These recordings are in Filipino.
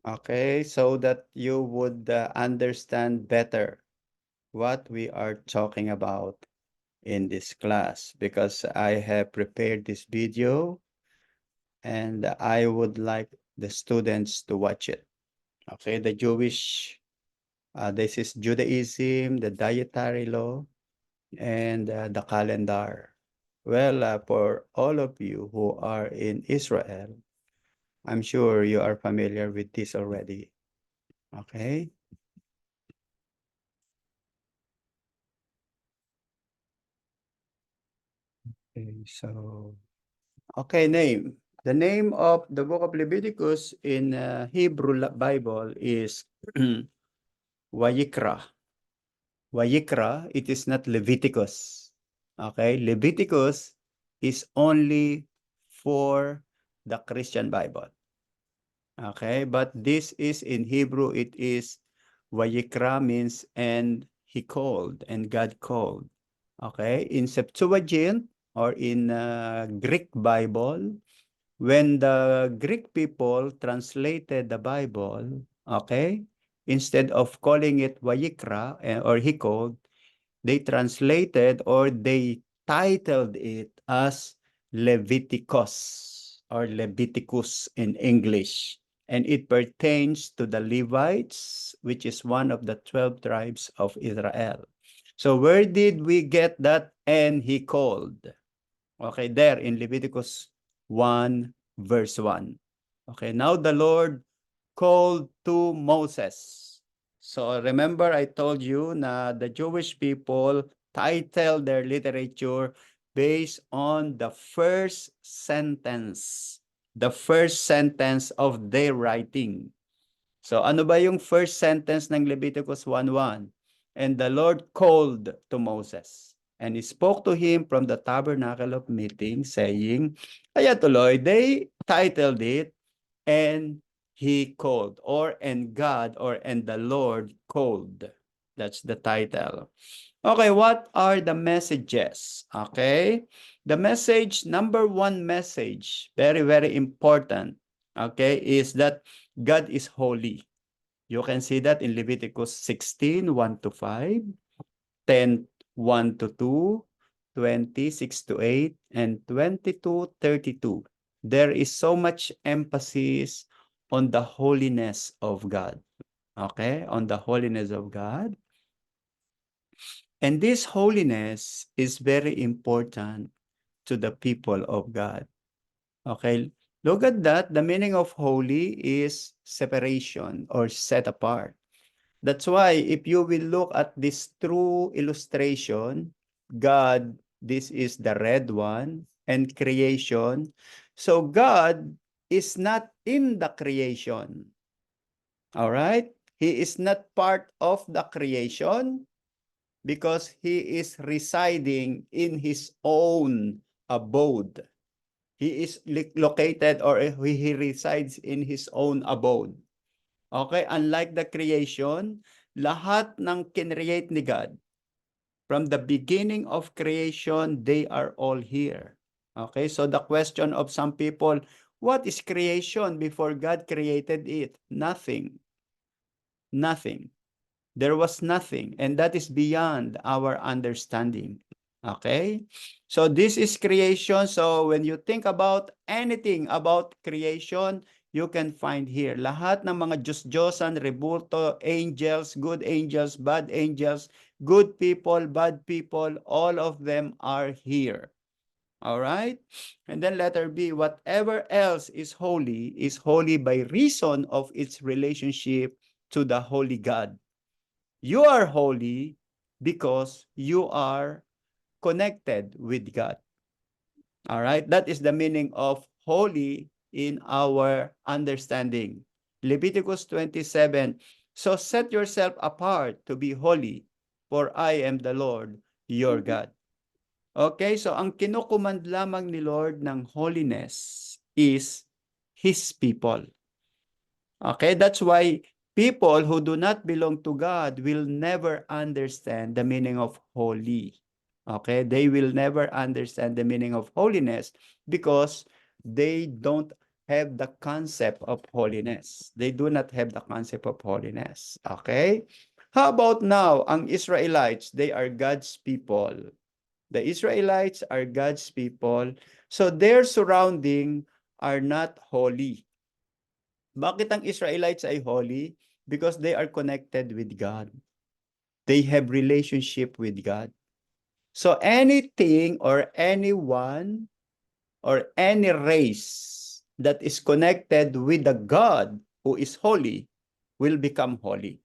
Okay, so that you would understand better what we are talking about in this class, because I have prepared this video and I would like the students to watch it. Okay, the Jewish, this is Judaism, the dietary law, and the calendar. Well, for all of you who are in Israel, I'm sure you are familiar with this already. Okay. Okay, so, okay, name. The name of the book of Leviticus in Hebrew Bible is Vayikra. Vayikra, it is not Leviticus. Okay, Leviticus is only for the Christian Bible. Okay, but this is in Hebrew, it is Vayikra means and he called and God called. Okay, in Septuagint or in Greek Bible, when the Greek people translated the Bible, okay, instead of calling it Vayikra or he called, they translated or they titled it as Leviticus or Leviticus in English. And it pertains to the Levites, which is one of the 12 tribes of Israel. So where did we get that? And he called. Okay, there in Leviticus 1, verse 1. Okay, now the Lord called to Moses. So remember I told you na the Jewish people title their literature based on the first sentence. The first sentence of their writing. So ano ba yung first sentence ng Leviticus 1:1? And the Lord called to Moses. And he spoke to him from the tabernacle of meeting, saying, kaya tuloy, they titled it, and he called, or and God, or and the Lord called. That's the title. Okay, what are the messages? Okay, the message, number one message, very, very important, okay, is that God is holy. You can see that in Leviticus 16, 1 to 5, 10, 1 to 2, 20, 6 to 8, and 22, 32. There is so much emphasis on the holiness of God. Okay, on the holiness of God. And this holiness is very important to the people of God. Okay, look at that. The meaning of holy is separation or set apart. That's why if you will look at this true illustration, God, this is the red one, and creation. So God is not in the creation. All right? He is not part of the creation because he is residing in his own abode. He is located or he resides in his own abode. Okay, unlike the creation, lahat ng kinreate ni God, from the beginning of creation, they are all here. Okay, so the question of some people, what is creation before God created it? Nothing. Nothing. There was nothing, and that is beyond our understanding. Okay, so this is creation. So when you think about anything about creation, you can find here lahat ng mga Diyos-Diyosan, rebulto, angels, good angels, bad angels, good people, bad people, all of them are here. All right, and then letter B, whatever else is holy by reason of its relationship to the holy God. You are holy because you are connected with God. All right, that is the meaning of holy in our understanding. Leviticus 27, so set yourself apart to be holy, for I am the Lord, your God. Okay, so ang kinukumand lamang ni Lord ng holiness is His people. Okay, that's why people who do not belong to God will never understand the meaning of holy. Okay, they will never understand the meaning of holiness because they don't have the concept of holiness. They do not have the concept of holiness. Okay? How about now, ang Israelites, they are God's people. The Israelites are God's people, so their surrounding are not holy. Bakit ang Israelites ay holy? Because they are connected with God. They have relationship with God. So anything or anyone or any race that is connected with the God who is holy will become holy.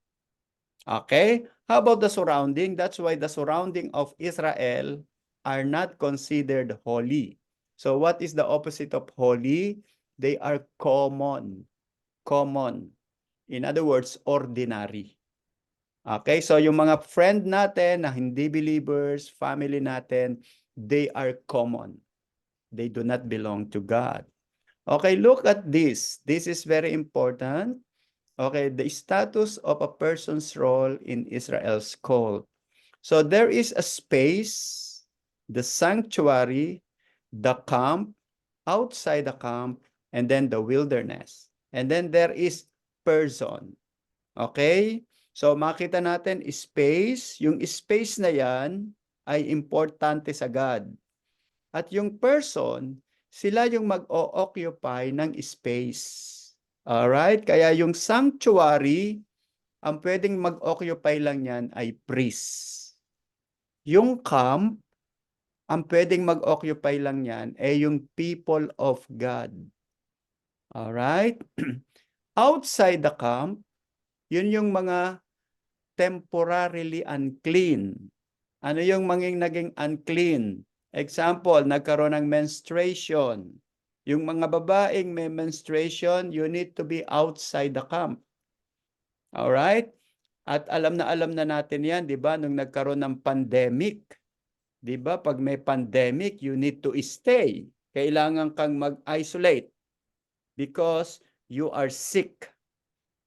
Okay? How about the surrounding? That's why the surrounding of Israel are not considered holy. So what is the opposite of holy? They are common. Common. In other words, ordinary. Okay? So yung mga friend natin na hindi believers, family natin, they are common. They do not belong to God. Okay, look at this. This is very important. Okay, the status of a person's role in Israel's cult. So there is a space, the sanctuary, the camp, outside the camp, and then the wilderness. And then there is person. Okay? So makita natin space. Yung space na yan ay importante sa God. At yung person, sila yung mag-o-occupy ng space. Alright? Kaya yung sanctuary, ang pwedeng mag-occupy lang yan ay priest. Yung camp, ang pwedeng mag-occupy lang yan ay yung people of God. Alright? Outside the camp, yun yung mga temporarily unclean. Ano yung naging unclean? Example, nagkaroon ng menstruation. Yung mga babaeng may menstruation, you need to be outside the camp. Alright? At alam na natin yan, di ba? Nung nagkaroon ng pandemic, di ba? Pag may pandemic, you need to stay. Kailangan kang mag-isolate because you are sick.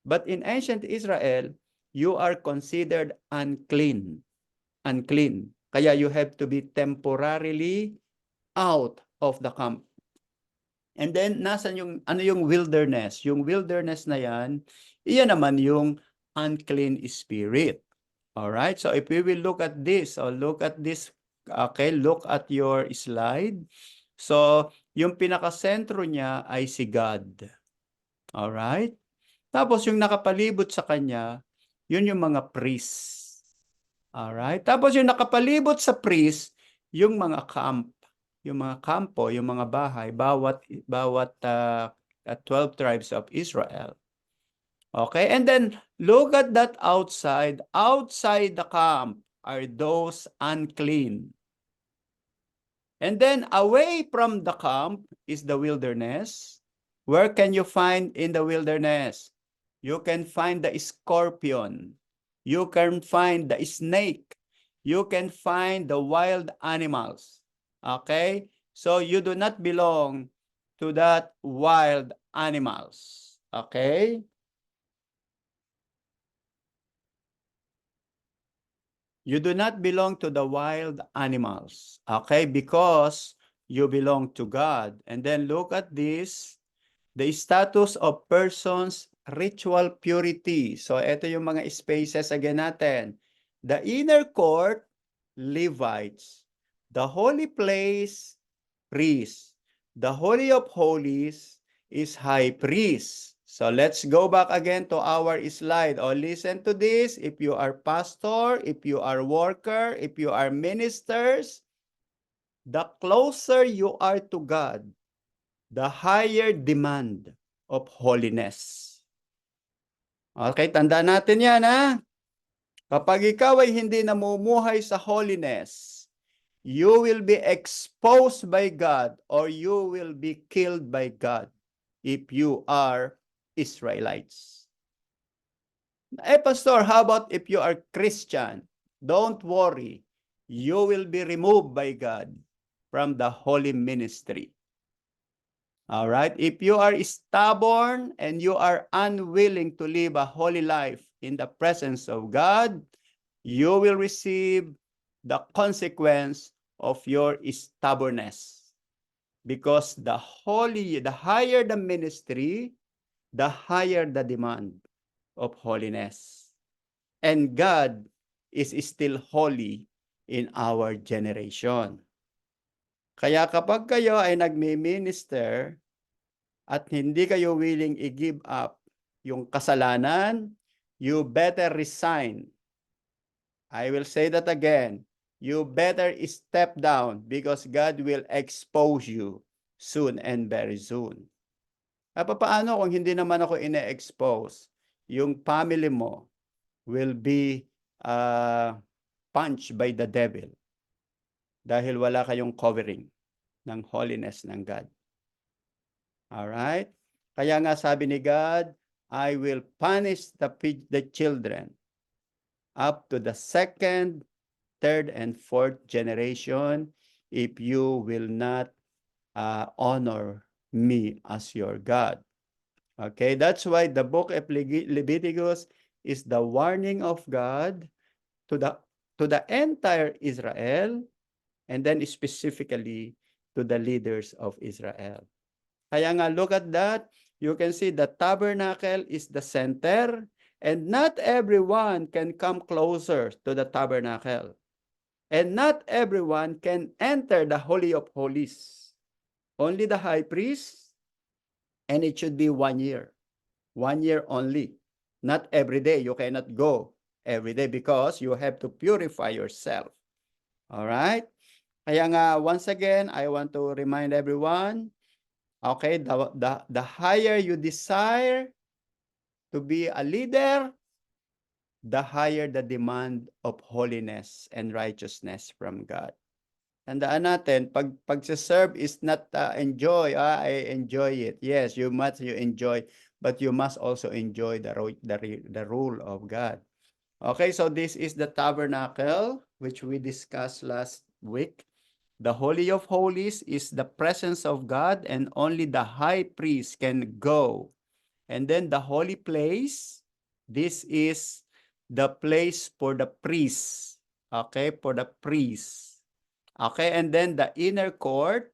But in ancient Israel, you are considered unclean. Unclean. Kaya you have to be temporarily out of the camp. And then, nasan yung, ano yung wilderness? Yung wilderness na yan, iyan naman yung unclean spirit. Alright, so if we will look at this, okay, look at your slide. So, yung pinakasentro niya ay si God. Alright? Tapos yung nakapalibot sa kanya, yun yung mga priests. Alright? Tapos yung nakapalibot sa priest, yung mga camp. Yung mga kampo, yung mga bahay, bawat 12 tribes of Israel. Okay? And then, look at that outside. Outside the camp are those unclean. And then, away from the camp is the wilderness. Where can you find in the wilderness? You can find the scorpion. You can find the snake. You can find the wild animals. Okay? So you do not belong to that wild animals. Okay? You do not belong to the wild animals. Okay? Because you belong to God. And then look at this. The status of persons, ritual purity. So ito yung mga spaces again natin. The inner court, Levites. The holy place, priest. The Holy of Holies is high priest. So let's go back again to our slide. Oh, listen to this. If you are pastor, if you are worker, if you are ministers, the closer you are to God, the higher demand of holiness. Okay, tandaan natin yan, ha? Kapag ikaw ay hindi namumuhay sa holiness, you will be exposed by God or you will be killed by God if you are Israelites. Pastor, how about if you are Christian? Don't worry. You will be removed by God from the holy ministry. All right? If you are stubborn and you are unwilling to live a holy life in the presence of God, you will receive the consequence of your stubbornness. Because the higher the ministry, the higher the demand of holiness. And God is still holy in our generation. Kaya kapag kayo ay nagmi-minister at hindi kayo willing i-give up yung kasalanan, you better resign. I will say that again. You better step down because God will expose you soon and very soon. Paano kung hindi naman ako ine-expose? Yung family mo will be punched by the devil dahil wala kayong covering ng holiness ng God. Alright? Kaya nga sabi ni God, I will punish the children up to the second, third, and fourth generation if you will not honor me as your God. Okay, that's why the book of Leviticus is the warning of God to the entire Israel, and then specifically to the leaders of Israel. Kaya nga, look at that. You can see the tabernacle is the center, and not everyone can come closer to the tabernacle. And not everyone can enter the Holy of Holies. Only the high priest, and it should be 1 year. 1 year only. Not every day. You cannot go every day because you have to purify yourself. All right? Kaya nga, once again, I want to remind everyone, okay, the higher you desire to be a leader, the higher the demand of holiness and righteousness from God. Tandaan natin, pag-serve is not enjoy. I enjoy it. Yes, you enjoy, but you must also enjoy the rule of God. Okay, so this is the tabernacle, which we discussed last week. The Holy of Holies is the presence of God, and only the high priest can go. And then the holy place, this is the place for the priests. Okay, for the priests. Okay, and then the inner court,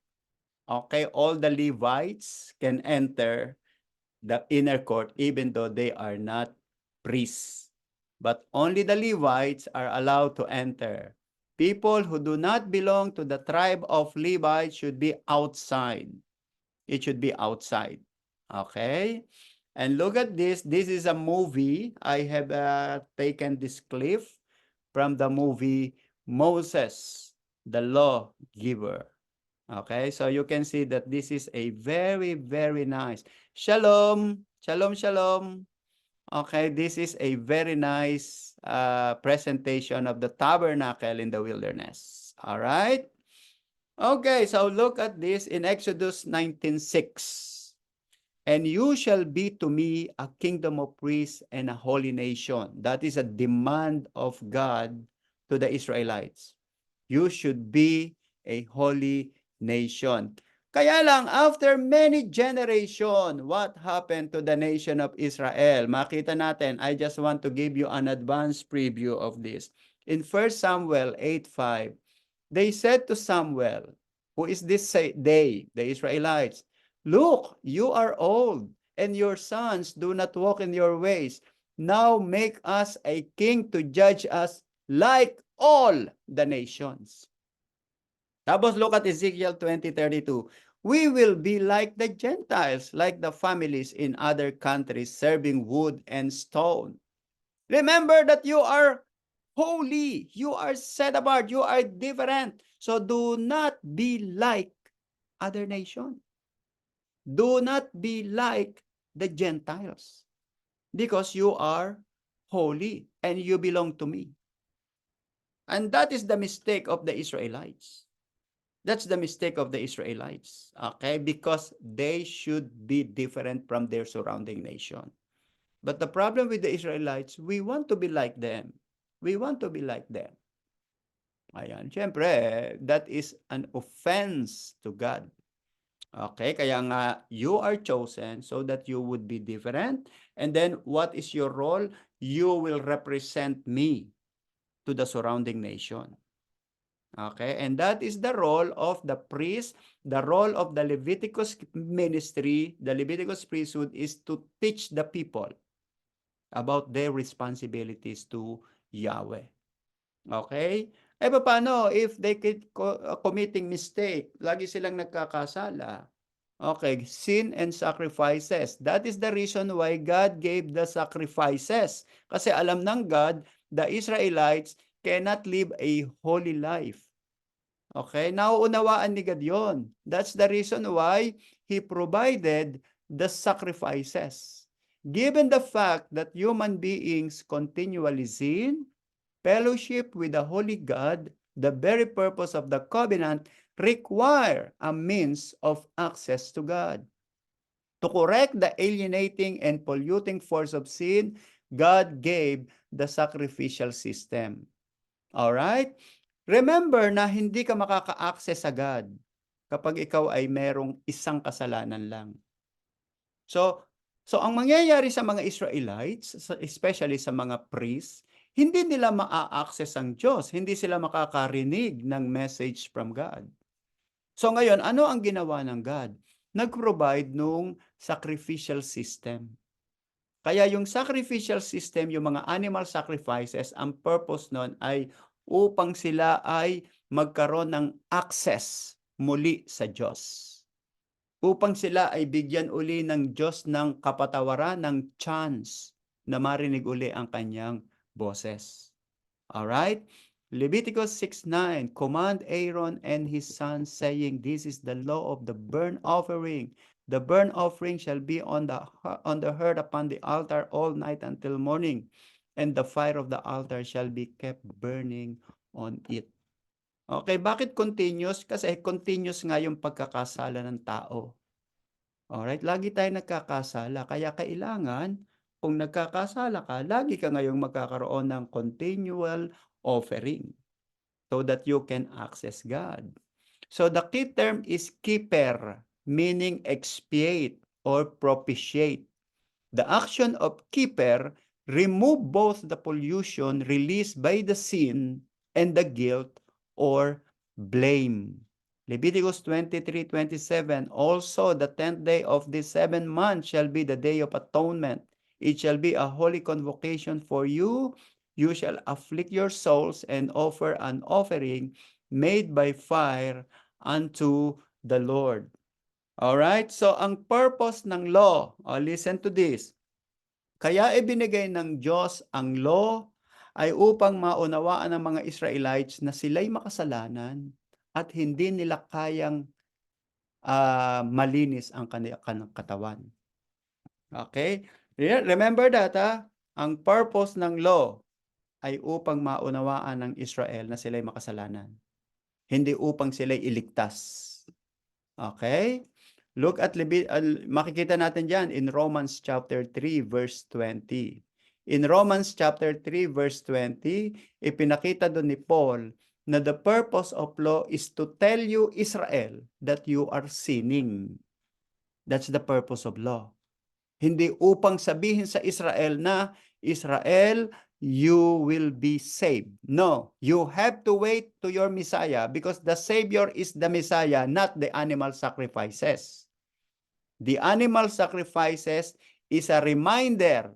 okay, all the Levites can enter the inner court even though they are not priests. But only the Levites are allowed to enter. People who do not belong to the tribe of Levi should be outside. It should be outside. Okay? And look at this. This is a movie. I have taken this clip from the movie Moses, the Lawgiver. Okay, so you can see that this is a very, very nice. Shalom, shalom, shalom. Okay, this is a very nice presentation of the tabernacle in the wilderness. All right. Okay, so look at this in Exodus 19:6. And you shall be to me a kingdom of priests and a holy nation. That is a demand of God to the Israelites. You should be a holy nation. Kaya lang, after many generation, what happened to the nation of Israel? Makita natin, I just want to give you an advanced preview of this. In 1 Samuel 8:5, they said to Samuel, who is this they, the Israelites, look, you are old, and your sons do not walk in your ways. Now make us a king to judge us like all the nations. Tapos look at Ezekiel 20:32. We will be like the Gentiles, like the families in other countries, serving wood and stone. Remember that you are holy, you are set apart, you are different. So do not be like other nations. Do not be like the Gentiles, because you are holy and you belong to me. And that is the mistake of the Israelites. That's the mistake of the Israelites, okay? Because they should be different from their surrounding nation. But the problem with the Israelites, we want to be like them. We want to be like them. Ayan, syempre, that is an offense to God. Okay, kaya nga, you are chosen so that you would be different. And then, what is your role? You will represent me to the surrounding nation. Okay, and that is the role of the priest. The role of the Leviticus ministry, the Leviticus priesthood, is to teach the people about their responsibilities to Yahweh. Okay? Eh, paano if they keep committing mistake? Lagi silang nagkakasala. Okay, sin and sacrifices. That is the reason why God gave the sacrifices. Kasi alam ng God, the Israelites cannot live a holy life. Okay, nauunawaan ni God yun. That's the reason why He provided the sacrifices. Given the fact that human beings continually sin, fellowship with the Holy God, the very purpose of the covenant, require a means of access to God. To correct the alienating and polluting force of sin, God gave the sacrificial system. Alright? Remember na hindi ka makaka-access sa God kapag ikaw ay merong isang kasalanan lang. So, ang mangyayari sa mga Israelites, especially sa mga priests, hindi nila maa-access ang Diyos, hindi sila makakarinig ng message from God. So ngayon, ano ang ginawa ng God? Nag-provide nung sacrificial system. Kaya yung sacrificial system, yung mga animal sacrifices, ang purpose nun ay upang sila ay magkaroon ng access muli sa Diyos. Upang sila ay bigyan uli ng Diyos ng kapatawaran, ng chance na marinig uli ang kanyang boses. Alright? Leviticus 6:9, command Aaron and his sons, saying, this is the law of the burnt offering. The burnt offering shall be on the hearth upon the altar all night until morning, and the fire of the altar shall be kept burning on it. Okay, bakit continuous? Kasi continuous nga yung pagkakasala ng tao. Alright, lagi tayong nagkakasala, kaya kailangan kung nagkakasala ka, lagi ka ngayong magkakaroon ng continual offering so that you can access God. So the key term is keeper, meaning expiate or propitiate. The action of keeper remove both the pollution released by the sin and the guilt or blame. Leviticus 23:27, also the 10th day of this 7th month shall be the day of atonement. It shall be a holy convocation for you. You shall afflict your souls and offer an offering made by fire unto the Lord. Alright, so ang purpose ng law, listen to this. Kaya ibinigay ng Diyos ang law ay upang maunawaan ng mga Israelites na sila'y makasalanan at hindi nila kayang malinis ang kanilang katawan. Okay? Remember that, ang purpose ng law ay upang maunawaan ng Israel na sila'y makasalanan. Hindi upang sila'y iligtas. Okay? Look at makikita natin diyan in Romans chapter 3 verse 20. In Romans chapter 3 verse 20, ipinakita doon ni Paul na the purpose of law is to tell you, Israel, that you are sinning. That's the purpose of law. Hindi upang sabihin sa Israel na, Israel, you will be saved. No, you have to wait to your Messiah because the Savior is the Messiah, not the animal sacrifices. The animal sacrifices is a reminder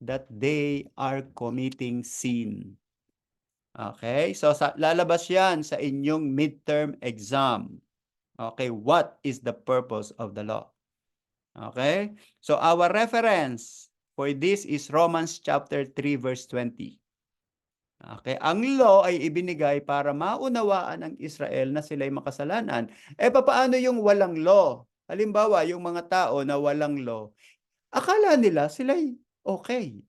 that they are committing sin. Okay? So lalabas yan sa inyong midterm exam. Okay, what is the purpose of the law? Okay? So our reference for this is Romans chapter 3 verse 20. Okay, ang law ay ibinigay para maunawaan ng Israel na sila'y makasalanan. Eh papaano yung walang law? Halimbawa, yung mga tao na walang law, akala nila sila'y okay.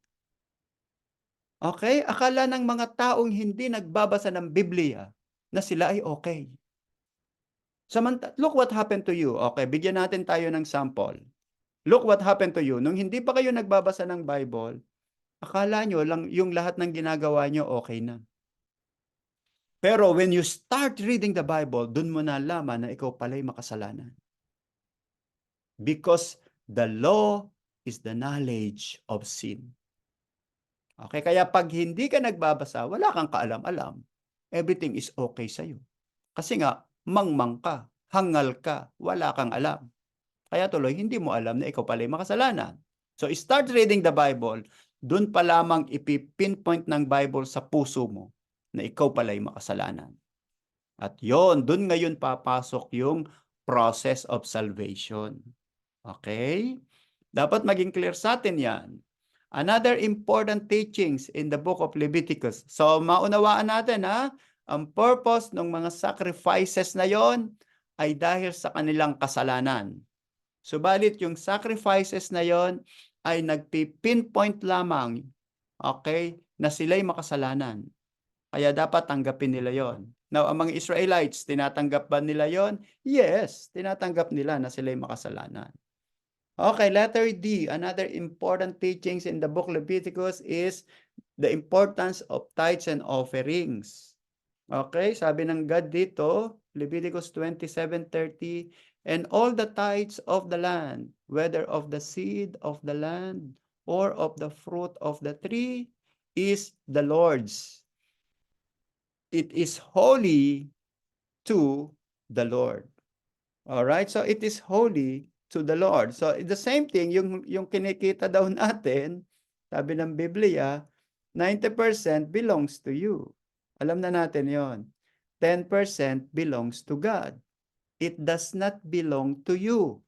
Okay? Akala ng mga taong hindi nagbabasa ng Biblia na sila ay okay. Look what happened to you. Okay, bigyan natin tayo ng sample. Look what happened to you. Nung hindi pa kayo nagbabasa ng Bible, akala nyo lang yung lahat ng ginagawa nyo okay na. Pero when you start reading the Bible, dun mo nalaman na ikaw pala'y makasalanan. Because the law is the knowledge of sin. Okay, kaya pag hindi ka nagbabasa, wala kang kaalam-alam. everything is okay sa'yo. Kasi nga, mangmang ka, hangal ka, wala kang alam. Kaya tuloy, hindi mo alam na ikaw pala'y makasalanan. So, start reading the Bible, dun pa lamang ipipinpoint ng Bible sa puso mo na ikaw pala'y makasalanan. At yon, dun ngayon papasok yung process of salvation. Okay? Dapat maging clear sa atin yan. Another important teachings in the book of Leviticus. So, maunawaan natin ang purpose ng mga sacrifices na yon ay dahil sa kanilang kasalanan. Subalit yung sacrifices na yon ay nagpipinpoint lamang, okay, na sila'y makasalanan. Kaya dapat tanggapin nila yon. Now, ang mga Israelites, tinatanggap ba nila yon? Yes, tinatanggap nila na sila'y makasalanan. Okay, letter D, another important teachings in the book Leviticus is the importance of tithes and offerings. Okay, sabi ng God dito, Leviticus 27:30, and all the tithes of the land, whether of the seed of the land or of the fruit of the tree, is the Lord's. It is holy to the Lord. All right, so it is holy to the Lord. So the same thing, yung kinikita daw natin, sabi ng Biblia, 90% belongs to you. Alam na natin yon. 10% belongs to God. It does not belong to you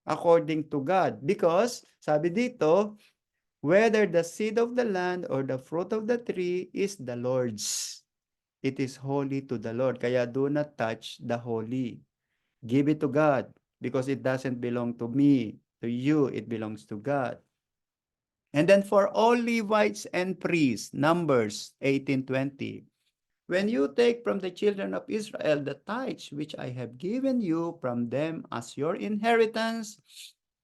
according to God. Because, sabi dito, whether the seed of the land or the fruit of the tree is the Lord's. It is holy to the Lord. Kaya do not touch the holy. Give it to God because it doesn't belong to me, to you, it belongs to God. And then for all Levites and priests, Numbers 18:20, when you take from the children of Israel the tithes which I have given you from them as your inheritance,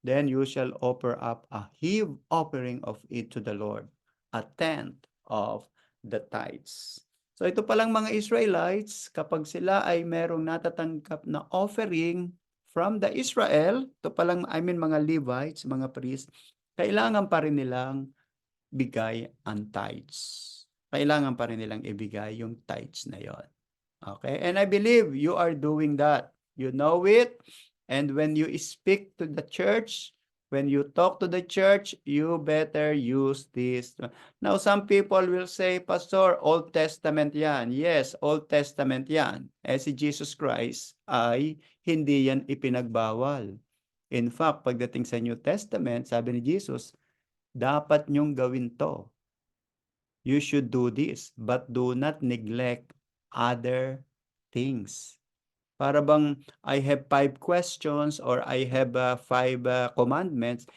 then you shall offer up a heave offering of it to the Lord, a tenth of the tithes. So ito palang mga Israelites, kapag sila ay merong natatanggap na offering from the Israel, ito palang, mga Levites, mga priests, kailangan pa rin nilang bigay ang tithes. Kailangan pa rin nilang ibigay yung tithes na yon. Okay? And I believe you are doing that. You know it. And when you speak to the church, when you talk to the church, you better use this. Now, some people will say, Pastor, Old Testament yan. Yes, Old Testament yan. Si Jesus Christ ay hindi yan ipinagbawal. In fact, pagdating sa New Testament, sabi ni Jesus, dapat nyong gawin to. You should do this, but do not neglect other things. Para bang I have 5 questions or I have 5 commandments,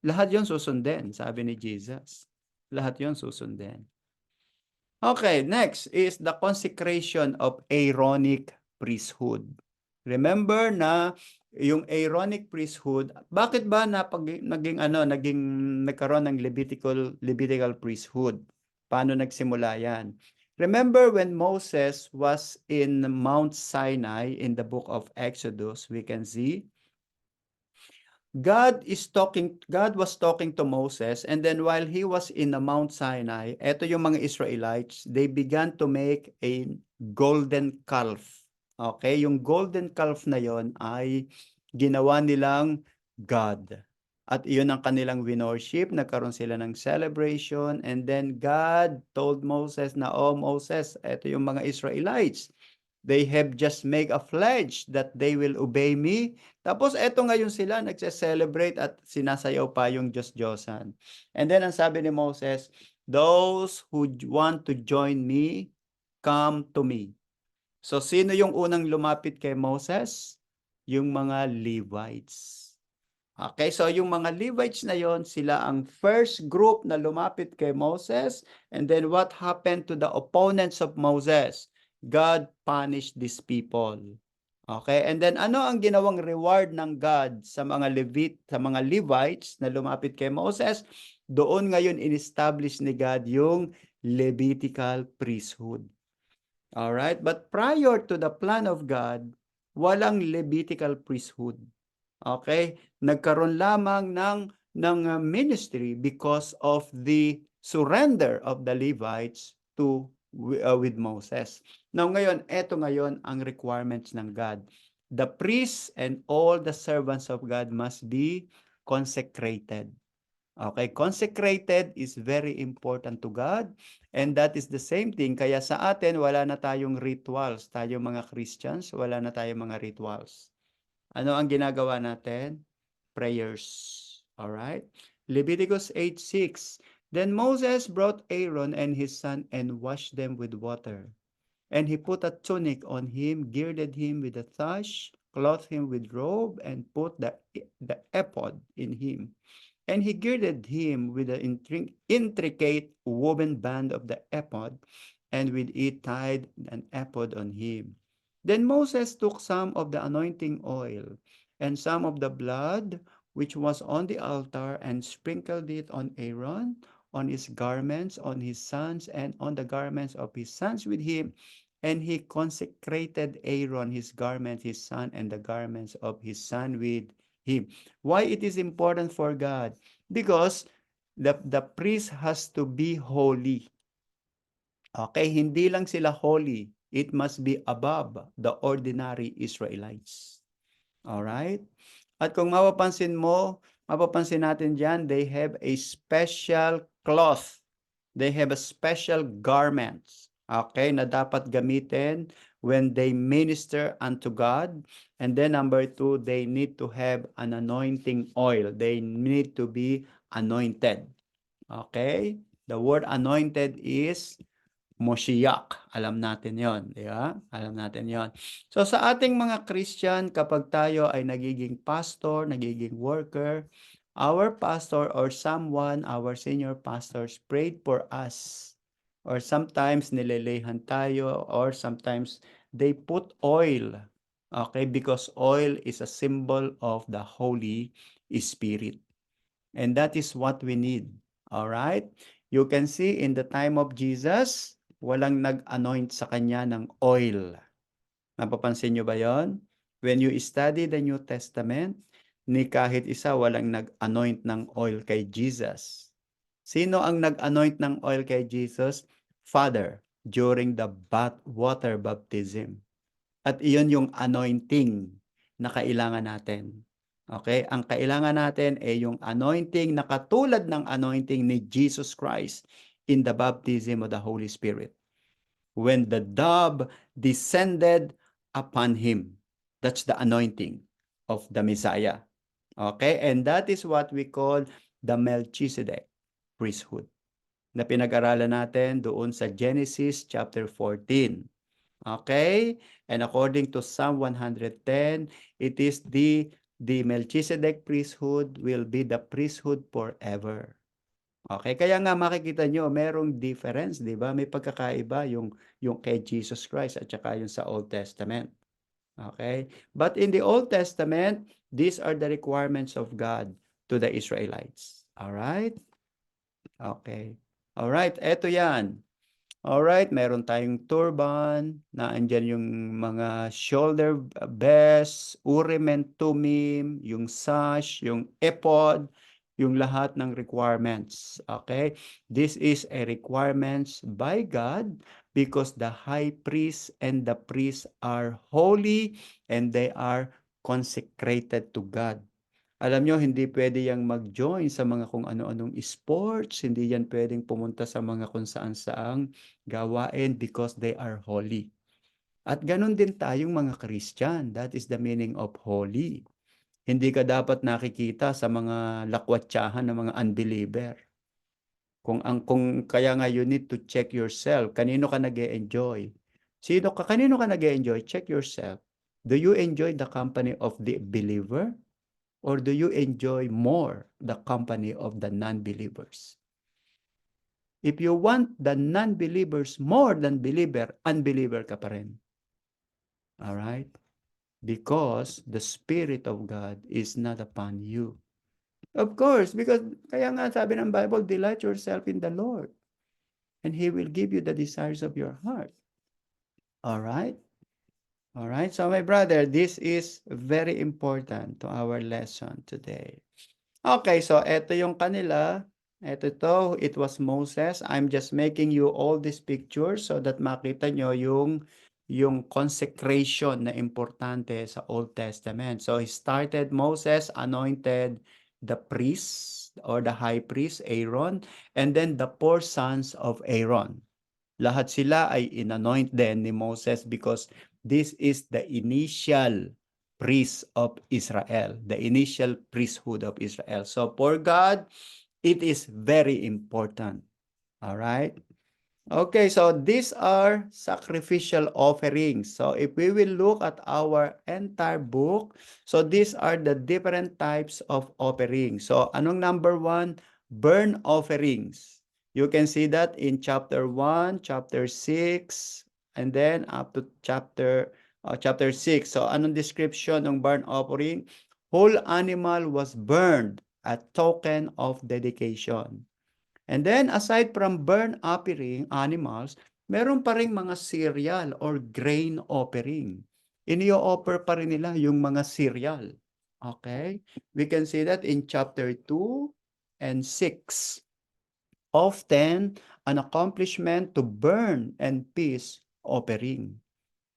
lahat yon susundin, sabi ni Jesus. Lahat yon susundin. Okay, next is the consecration of Aaronic priesthood. Remember na yung Aaronic priesthood, bakit ba nagkaroon ng Levitical priesthood? Paano nagsimula yan? Remember when Moses was in Mount Sinai in the book of Exodus, we can see God was talking to Moses, and then while he was in the Mount Sinai, eto yung mga Israelites, they began to make a golden calf. Okay, yung golden calf na yon ay ginawa nilang God. At iyon ang kanilang winorship, nagkaroon sila ng celebration, and then God told Moses na, oh Moses, eto yung mga Israelites. They have just made a pledge that they will obey me. Tapos eto ngayon sila nagse-celebrate at sinasayaw pa yung Diyos-Diyosan. And then ang sabi ni Moses, those who want to join me, come to me. So sino yung unang lumapit kay Moses? Yung mga Levites. Okay, so yung mga Levites na yon, sila ang first group na lumapit kay Moses. And then what happened to the opponents of Moses? God punished these people. Okay? And then ano ang ginawang reward ng God sa mga Levites na lumapit kay Moses? Doon ngayon in-establish ni God yung Levitical priesthood. All right? But prior to the plan of God, walang Levitical priesthood. Okay? Nagkaroon lamang ng ministry because of the surrender of the Levites to with Moses. Now ngayon, eto ngayon ang requirements ng God. The priests and all the servants of God must be consecrated. Okay, consecrated is very important to God, and that is the same thing. Kaya sa atin, wala na tayong rituals. Tayo mga Christians, wala na tayong mga rituals. Ano ang ginagawa natin? Prayers. Alright? Leviticus 8:6. Then Moses brought Aaron and his son and washed them with water. And he put a tunic on him, girded him with a sash, clothed him with robe, and put the ephod in him. And he girded him with the intricate woven band of the ephod, and with it tied an ephod on him. Then Moses took some of the anointing oil and some of the blood which was on the altar and sprinkled it on Aaron, on his garments, on his sons, and on the garments of his sons with him. And he consecrated Aaron, his garment, his son, and the garments of his son with him. Why it is important for God? Because the priest has to be holy. Okay, hindi lang sila holy. It must be above the ordinary Israelites. Alright? At kung mapapansin natin dyan, they have a special cloth. They have a special garments. Okay, na dapat gamitin when they minister unto God. And then number 2, they need to have an anointing oil. They need to be anointed. Okay? The word anointed is Moshiach. Alam natin yon, di ba? Alam natin yon. So sa ating mga Christian, kapag tayo ay nagiging pastor, nagiging worker, our pastor or someone, our senior pastors prayed for us. Or sometimes nilelehan tayo, or sometimes they put oil. Okay, because oil is a symbol of the Holy Spirit. And that is what we need. All right? You can see in the time of Jesus, walang nag-anoint sa kanya ng oil. Napapansin nyo ba yon? When you study the New Testament, ni kahit isa walang nag-anoint ng oil kay Jesus. Sino ang nag-anoint ng oil kay Jesus? Father, during the water baptism. At iyon yung anointing na kailangan natin. Okay? Ang kailangan natin ay yung anointing na katulad ng anointing ni Jesus Christ in the baptism of the Holy Spirit. When the dove descended upon him. That's the anointing of the Messiah. Okay? And that is what we call the Melchizedek priesthood na pinag-aralan natin doon sa Genesis chapter 14. Okay? And according to Psalm 110, it is the Melchizedek priesthood will be the priesthood forever. Okay, kaya nga makikita nyo, merong difference, di ba? May pagkakaiba yung kay Jesus Christ at saka yung sa Old Testament. Okay? But in the Old Testament, these are the requirements of God to the Israelites. All right? Okay. All right, eto yan. Alright, meron tayong turban, na andyan yung mga shoulder vest, urim and tumim, yung sash, yung ephod, yung lahat ng requirements. Okay? This is a requirements by God because the high priest and the priest are holy and they are consecrated to God. Alam nyo, hindi pwede yang mag-join sa mga kung ano-anong sports, hindi yan pwedeng pumunta sa mga kung saan-saang gawain because they are holy. At ganun din tayong mga Christian. That is the meaning of holy. Hindi ka dapat nakikita sa mga lakwatsahan ng mga unbeliever. Kung kaya nga you need to check yourself. Kanino ka nag-e-enjoy? Kanino ka nag-e-enjoy? Check yourself. Do you enjoy the company of the believer? Or do you enjoy more the company of the non-believers? If you want the non-believers more than unbeliever ka pa rin. Alright? Because the Spirit of God is not upon you. Of course, because kaya nga sabi ng Bible, delight yourself in the Lord. And He will give you the desires of your heart. Alright? Alright, so my brother, this is very important to our lesson today. Okay, so eto yung kanila. Ito, it was Moses. I'm just making you all these pictures so that makita nyo yung consecration na importante sa Old Testament. So he started, Moses anointed the priest or the high priest, Aaron, and then the 4 sons of Aaron. Lahat sila ay inanoint din ni Moses because this is the initial priest of Israel, the initial priesthood of Israel. So for God, it is very important. All right. Okay, so these are sacrificial offerings. So if we will look at our entire book, so these are the different types of offerings. So anong number 1? Burn offerings. You can see that in chapter 1, chapter 6, and then up to chapter 6. So anong description ng burn offering? Whole animal was burned, a token of dedication. And then aside from burnt offering animals, meron pa ring mga cereal or grain offering. Inio-offer pa rin nila yung mga cereal. Okay? We can see that in chapter 2 and 6. Often an accomplishment to burn and peace offering.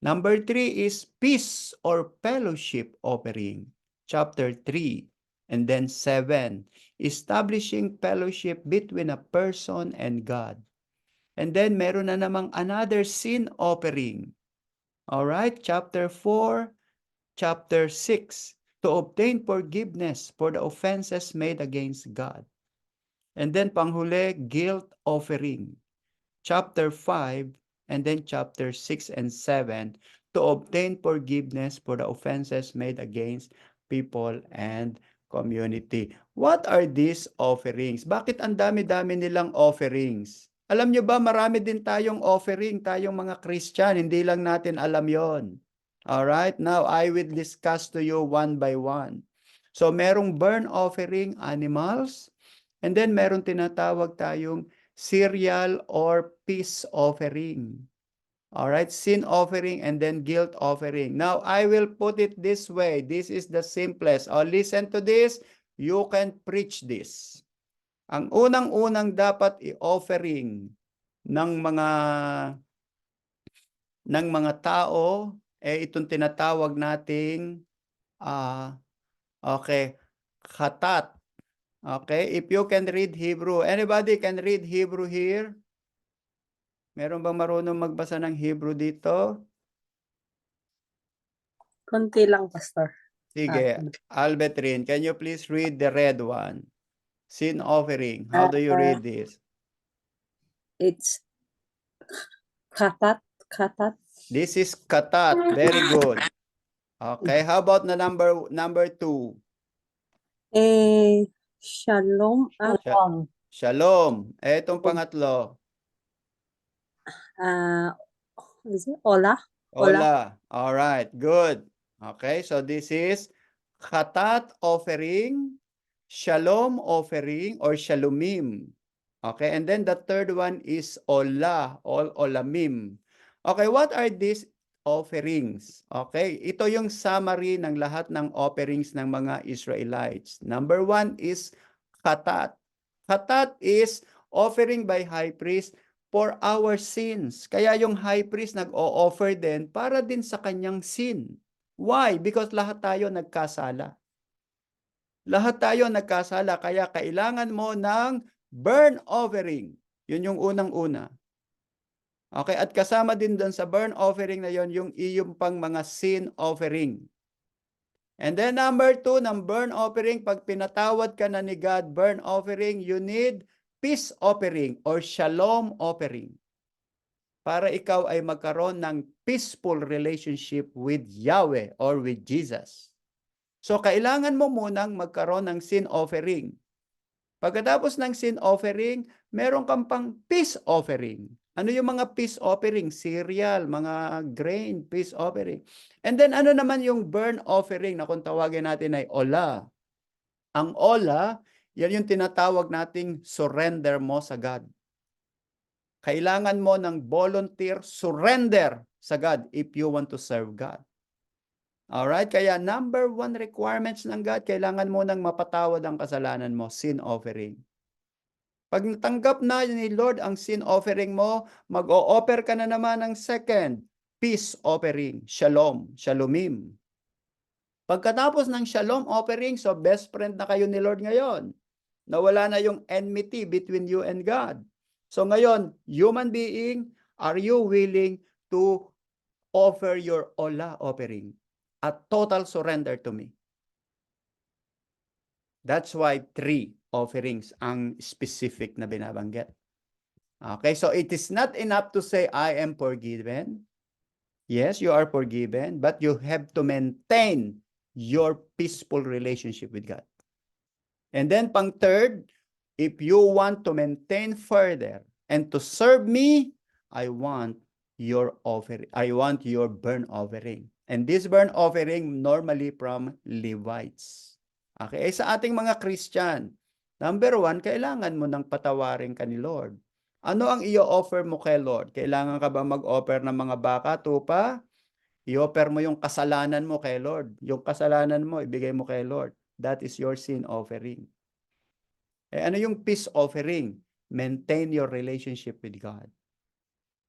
Number 3 is peace or fellowship offering. Chapter 3. And then 7, establishing fellowship between a person and God. And then meron na namang another sin offering. All right, chapter 4, chapter 6, to obtain forgiveness for the offenses made against God. And then panghuli, guilt offering. Chapter 5, and then chapter 6 and 7, to obtain forgiveness for the offenses made against people and community. What are these offerings? Bakit ang dami-dami nilang offerings? Alam nyo ba, marami din tayong offering, tayong mga Christian, hindi lang natin alam yon. Alright, now I will discuss to you one by one. So merong burn offering, animals, and then meron tinatawag tayong cereal or peace offering. All right, sin offering and then guilt offering. Now, I will put it this way. This is the simplest. Listen to this. You can preach this. Ang unang-unang dapat i-offering ng mga tao itong tinatawag nating okay, khatat. Okay, if you can read Hebrew. Anybody can read Hebrew here? Meron bang marunong magbasa ng Hebrew dito? Konti lang, Pastor. Sige, Albertine, can you please read the red one? Sin offering. How do you read this? It's katat. This is katat. Very good. Okay, how about the number 2? Shalom. Shalom. Etong pangatlo. Is it Ola? Ola. All right, good. Okay, so this is khatat offering, shalom offering, or shalomim. Okay, and then the third one is ola, or olamim. Okay, what are these offerings? Okay, ito yung summary ng lahat ng offerings ng mga Israelites. Number 1 is khatat. Khatat is offering by high priest for our sins. Kaya yung high priest nag-o-offer din para din sa kanyang sin. Why? Because lahat tayo nagkasala. Lahat tayo nagkasala, kaya kailangan mo ng burn offering. Yun yung unang-una. Okay, at kasama din doon sa burn offering na yon yung iyong pang mga sin offering. And then number 2, ng burn offering, pag pinatawad ka na ni God, burn offering, you need peace offering or shalom offering. Para ikaw ay magkaroon ng peaceful relationship with Yahweh or with Jesus. So, kailangan mo munang magkaroon ng sin offering. Pagkatapos ng sin offering, meron kang pang peace offering. Ano yung mga peace offering? Cereal, mga grain, peace offering. And then ano naman yung burn offering na kung tawagin natin ay ola. Ang ola, yan yung tinatawag nating surrender mo sa God. Kailangan mo ng volunteer surrender sa God if you want to serve God. Alright, kaya number 1 requirements ng God, kailangan mo nang mapatawad ang kasalanan mo, sin offering. Pag natanggap na ni Lord ang sin offering mo, mag-o-offer ka na naman ng second, peace offering, shalom, shalomim. Pagkatapos ng shalom offering, so best friend na kayo ni Lord ngayon. Nawala na yung enmity between you and God. So ngayon, human being, are you willing to offer your ola offering? A total surrender to me. That's why 3 offerings ang specific na binabanggit. Okay, so it is not enough to say, I am forgiven. Yes, you are forgiven, but you have to maintain your peaceful relationship with God. And then pang third, if you want to maintain further and to serve me, I want your offering. I want your burnt offering. And this burnt offering normally from Levites. Okay, sa ating mga Christian, number 1, kailangan mo nang patawarin ka ni Lord. Ano ang i-offer mo kay Lord? Kailangan ka ba mag-offer ng mga baka, tupa? I-offer mo yung kasalanan mo kay Lord. Yung kasalanan mo, ibigay mo kay Lord. That is your sin offering. Eh, ano yung peace offering? Maintain your relationship with God.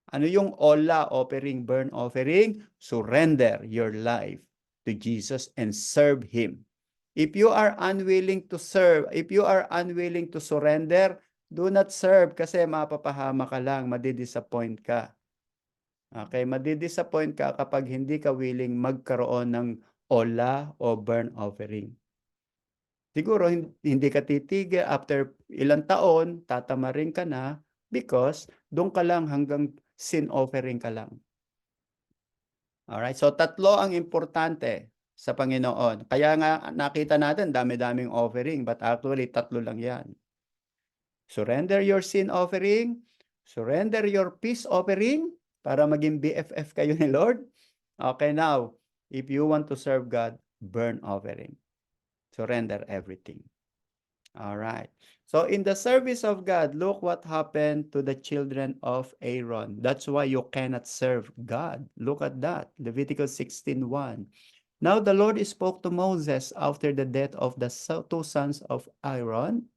Ano yung ola offering, burn offering? Surrender your life to Jesus and serve Him. If you are unwilling to serve, if you are unwilling to surrender, do not serve kasi mapapahama ka lang, madidisappoint ka. Okay, madidisappoint ka kapag hindi ka willing magkaroon ng ola o burn offering. Siguro hindi ka titigil after ilang taon, tatamarin ka na because doon ka lang hanggang sin offering ka lang. Alright, so 3 ang importante sa Panginoon. Kaya nga nakita natin dami-daming offering but actually 3 lang yan. Surrender your sin offering, surrender your peace offering para maging BFF kayo ni Lord. Okay, now, if you want to serve God, burn offering. Surrender everything. All right. So in the service of God, look what happened to the children of Aaron. That's why you cannot serve God. Look at that. Leviticus 16:1. Now the Lord spoke to Moses after the death of the 2 sons of Aaron,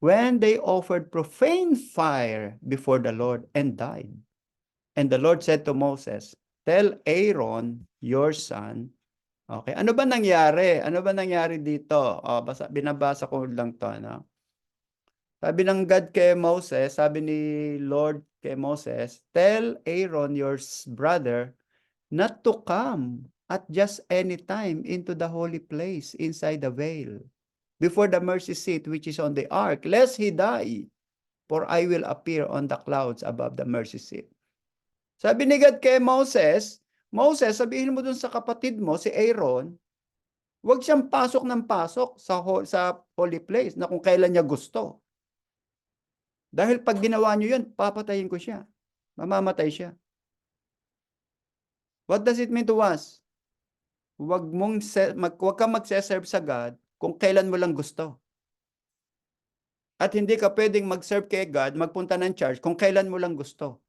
when they offered profane fire before the Lord and died. And the Lord said to Moses, tell Aaron, your son. Okay, ano ba nangyari? Ano ba nangyari dito? Binabasa ko lang to, no? Sabi ng God kay Moses, sabi ni Lord kay Moses, tell Aaron, your brother, not to come at just any time into the holy place inside the veil, before the mercy seat which is on the ark, lest he die, for I will appear on the clouds above the mercy seat. Sabi ni God kay Moses, Moses, sabihin mo dun sa kapatid mo, si Aaron, huwag siyang pasok ng pasok sa holy place na kung kailan niya gusto. Dahil pag ginawa niyo yun, papatayin ko siya. Mamamatay siya. What does it mean to us? Huwag kang magse-serve sa God kung kailan mo lang gusto. At hindi ka pwedeng mag-serve kay God, magpunta ng church kung kailan mo lang gusto.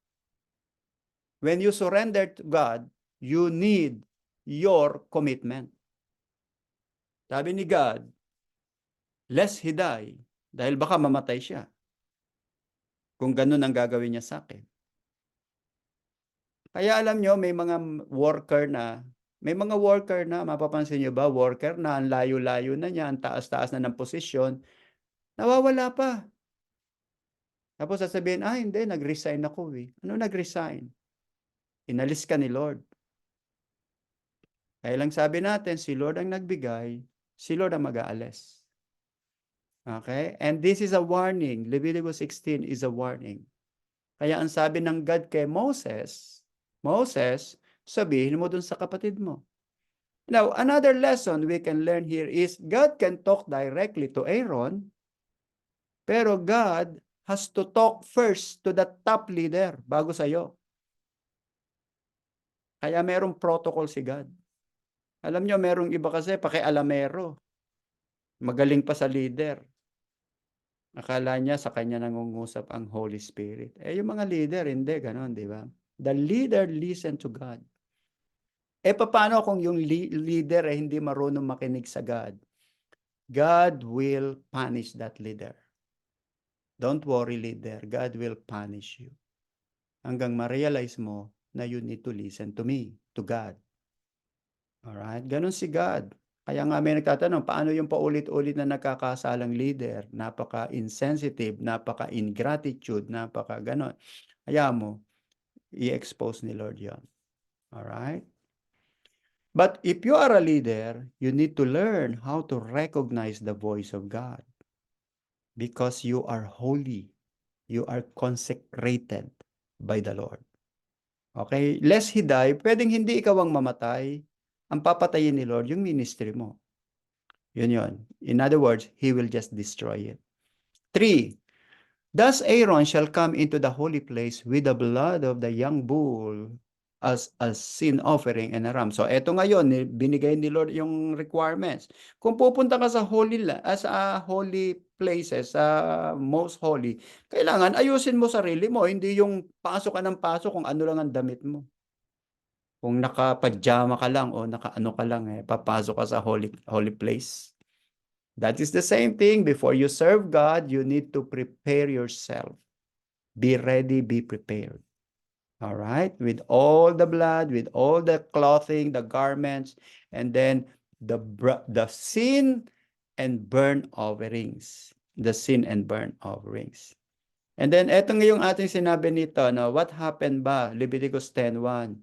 When you surrender to God, you need your commitment. Sabi ni God, lest he die, dahil baka mamatay siya. Kung ganun ang gagawin niya sa akin. Kaya alam nyo, may mga worker na, mapapansin nyo ba, worker na, ang layo-layo na niya, ang taas-taas na ng posisyon, nawawala pa. Tapos sasabihin, hindi, nag-resign ako eh. Ano nag-resign? Inalis ka ni Lord. Kaya lang sabi natin, si Lord ang nagbigay, si Lord ang mag-aalis. Okay? And this is a warning. Leviticus 16 is a warning. Kaya ang sabi ng God kay Moses, Moses, sabihin mo dun sa kapatid mo. Now, another lesson we can learn here is God can talk directly to Aaron, pero God has to talk first to the top leader bago sa'yo. Kaya merong protocol si God. Alam nyo, merong iba kasi pakialamero. Magaling pa sa leader. Akala niya sa kanya nangungusap ang Holy Spirit. Yung mga leader, hindi, ganon, di ba? The leader listen to God. Paano kung yung leader hindi marunong makinig sa God? God will punish that leader. Don't worry, leader. God will punish you. Hanggang ma-realize mo na you need to listen to me, to God. Alright? Ganun si God. Kaya nga may nagtatanong, paano yung paulit-ulit na nagkakasalang leader? Napaka-insensitive, napaka-ingratitude, napaka-ganon. Hayaan mo, i-expose ni Lord yon. Alright? But if you are a leader, you need to learn how to recognize the voice of God. Because you are holy. You are consecrated by the Lord. Okay? Lest He die, pwedeng hindi ikaw ang mamatay. Ang papatayin ni Lord, yung ministry mo. Yun. In other words, He will just destroy it. 3. Thus Aaron shall come into the holy place with the blood of the young bull as a sin offering and a ram. So eto ngayon, binigay ni Lord yung requirements. Kung pupunta ka sa holy places, sa most holy, kailangan ayusin mo sarili mo, hindi yung pasok ka ng pasok kung ano lang ang damit mo. Kung naka-pajama ka lang o naka-ano ka lang, papasok ka sa holy place. That is the same thing. Before you serve God, you need to prepare yourself. Be ready, be prepared. All right? With all the blood, with all the clothing, the garments, and then the sin and burnt offerings. The sin and burnt offerings. And then, eto ngayong ating sinabi nito, no, what happened ba? Leviticus 10:1.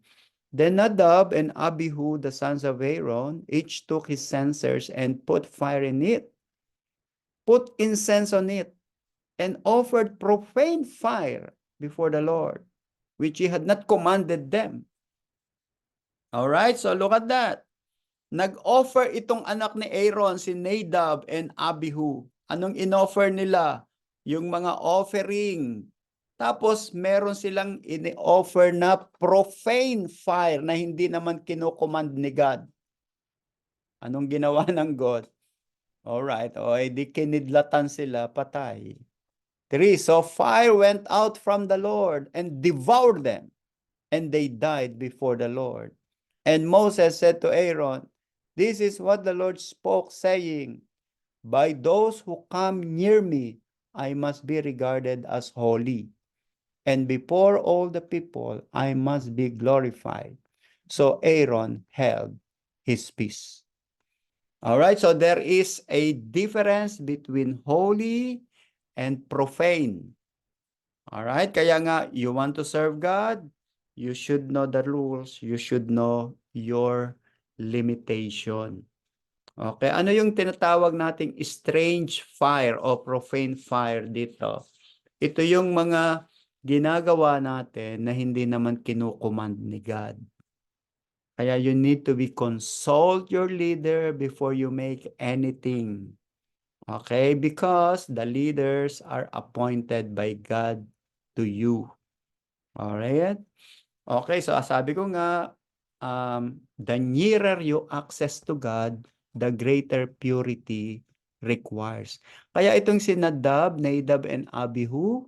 Then Nadab and Abihu, the sons of Aaron, each took his censers and put fire in it, put incense on it, and offered profane fire before the Lord, which he had not commanded them. All right, so look at that. Nag-offer itong anak ni Aaron, si Nadab and Abihu. Anong in-offer nila? Yung mga offering. Tapos meron silang in-offer na profane fire na hindi naman kinocommand ni God. Anong ginawa ng God? Alright, di kinidlatan sila, patay. 3. So fire went out from the Lord and devoured them, and they died before the Lord. And Moses said to Aaron, this is what the Lord spoke, saying, by those who come near me, I must be regarded as holy. And before all the people, I must be glorified. So Aaron held his peace. All right, so there is a difference between holy and profane. All right, kaya nga, you want to serve God, you should know the rules, you should know your limitation. Okay, ano yung tinatawag nating strange fire o profane fire dito? Ito yung mga ginagawa natin na hindi naman kinukommand ni God. Kaya you need to be consult your leader before you make anything. Okay? Because the leaders are appointed by God to you. Alright? Okay, so sabi ko nga, the nearer you access to God, the greater purity requires. Kaya itong si Nadab, and Abihu,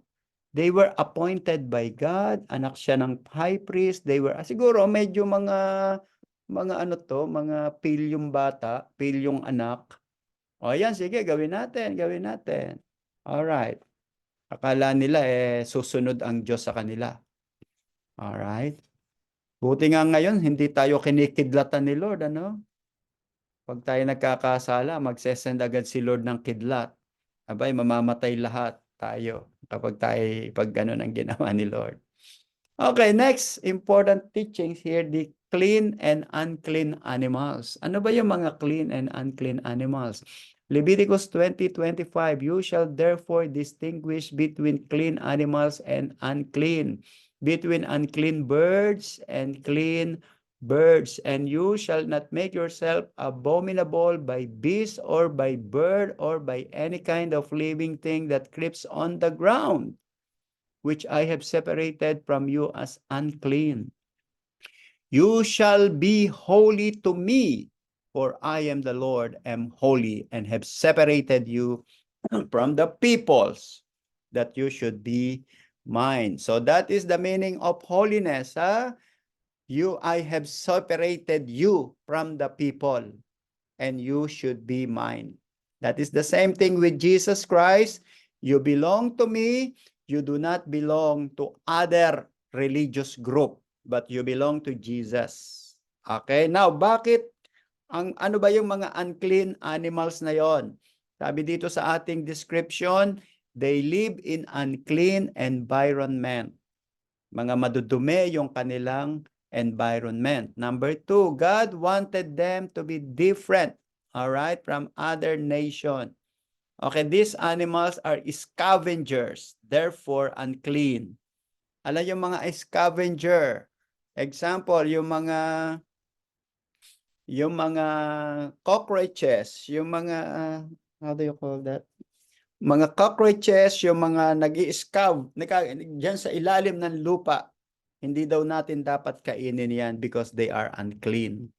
they were appointed by God, anak siya ng high priest, they were, siguro medyo mga ano to, mga pilyong bata, pilyong anak. O yan, sige, gawin natin. Alright. Akala nila susunod ang Diyos sa kanila. Alright. Buti nga ngayon, hindi tayo kinikidlatan ni Lord, ano? Pag tayo nagkakasala, magsesend agad si Lord ng kidlat. Abay, mamamatay lahat tayo kapag tayo, pag ganun ang ginawa ni Lord. Okay, next important teachings here, the clean and unclean animals. Ano ba yung mga clean and unclean animals? Leviticus 20:25, you shall therefore distinguish between clean animals and unclean, between unclean birds and clean birds, and you shall not make yourself abominable by beast or by bird or by any kind of living thing that creeps on the ground, which I have separated from you as unclean. You shall be holy to me, for I am the Lord, am holy, and have separated you from the peoples, that you should be mine. So that is the meaning of holiness. I have separated you from the people, and you should be mine. That is the same thing with Jesus Christ. You belong to me. You do not belong to other religious group, but you belong to Jesus. Okay? Now, bakit ano ba yung mga unclean animals na yon? Sabi dito sa ating description, they live in unclean environment. Mga madudumi yung kanilang environment. Number 2, God wanted them to be different, all right, from other nation. Okay, these animals are scavengers, therefore unclean. Alam yung mga scavenger? Example, yung mga cockroaches, yung mga, how do you call that? Mga cockroaches, yung mga nag-i-scav, dyan sa ilalim ng lupa, hindi daw natin dapat kainin yan because they are unclean.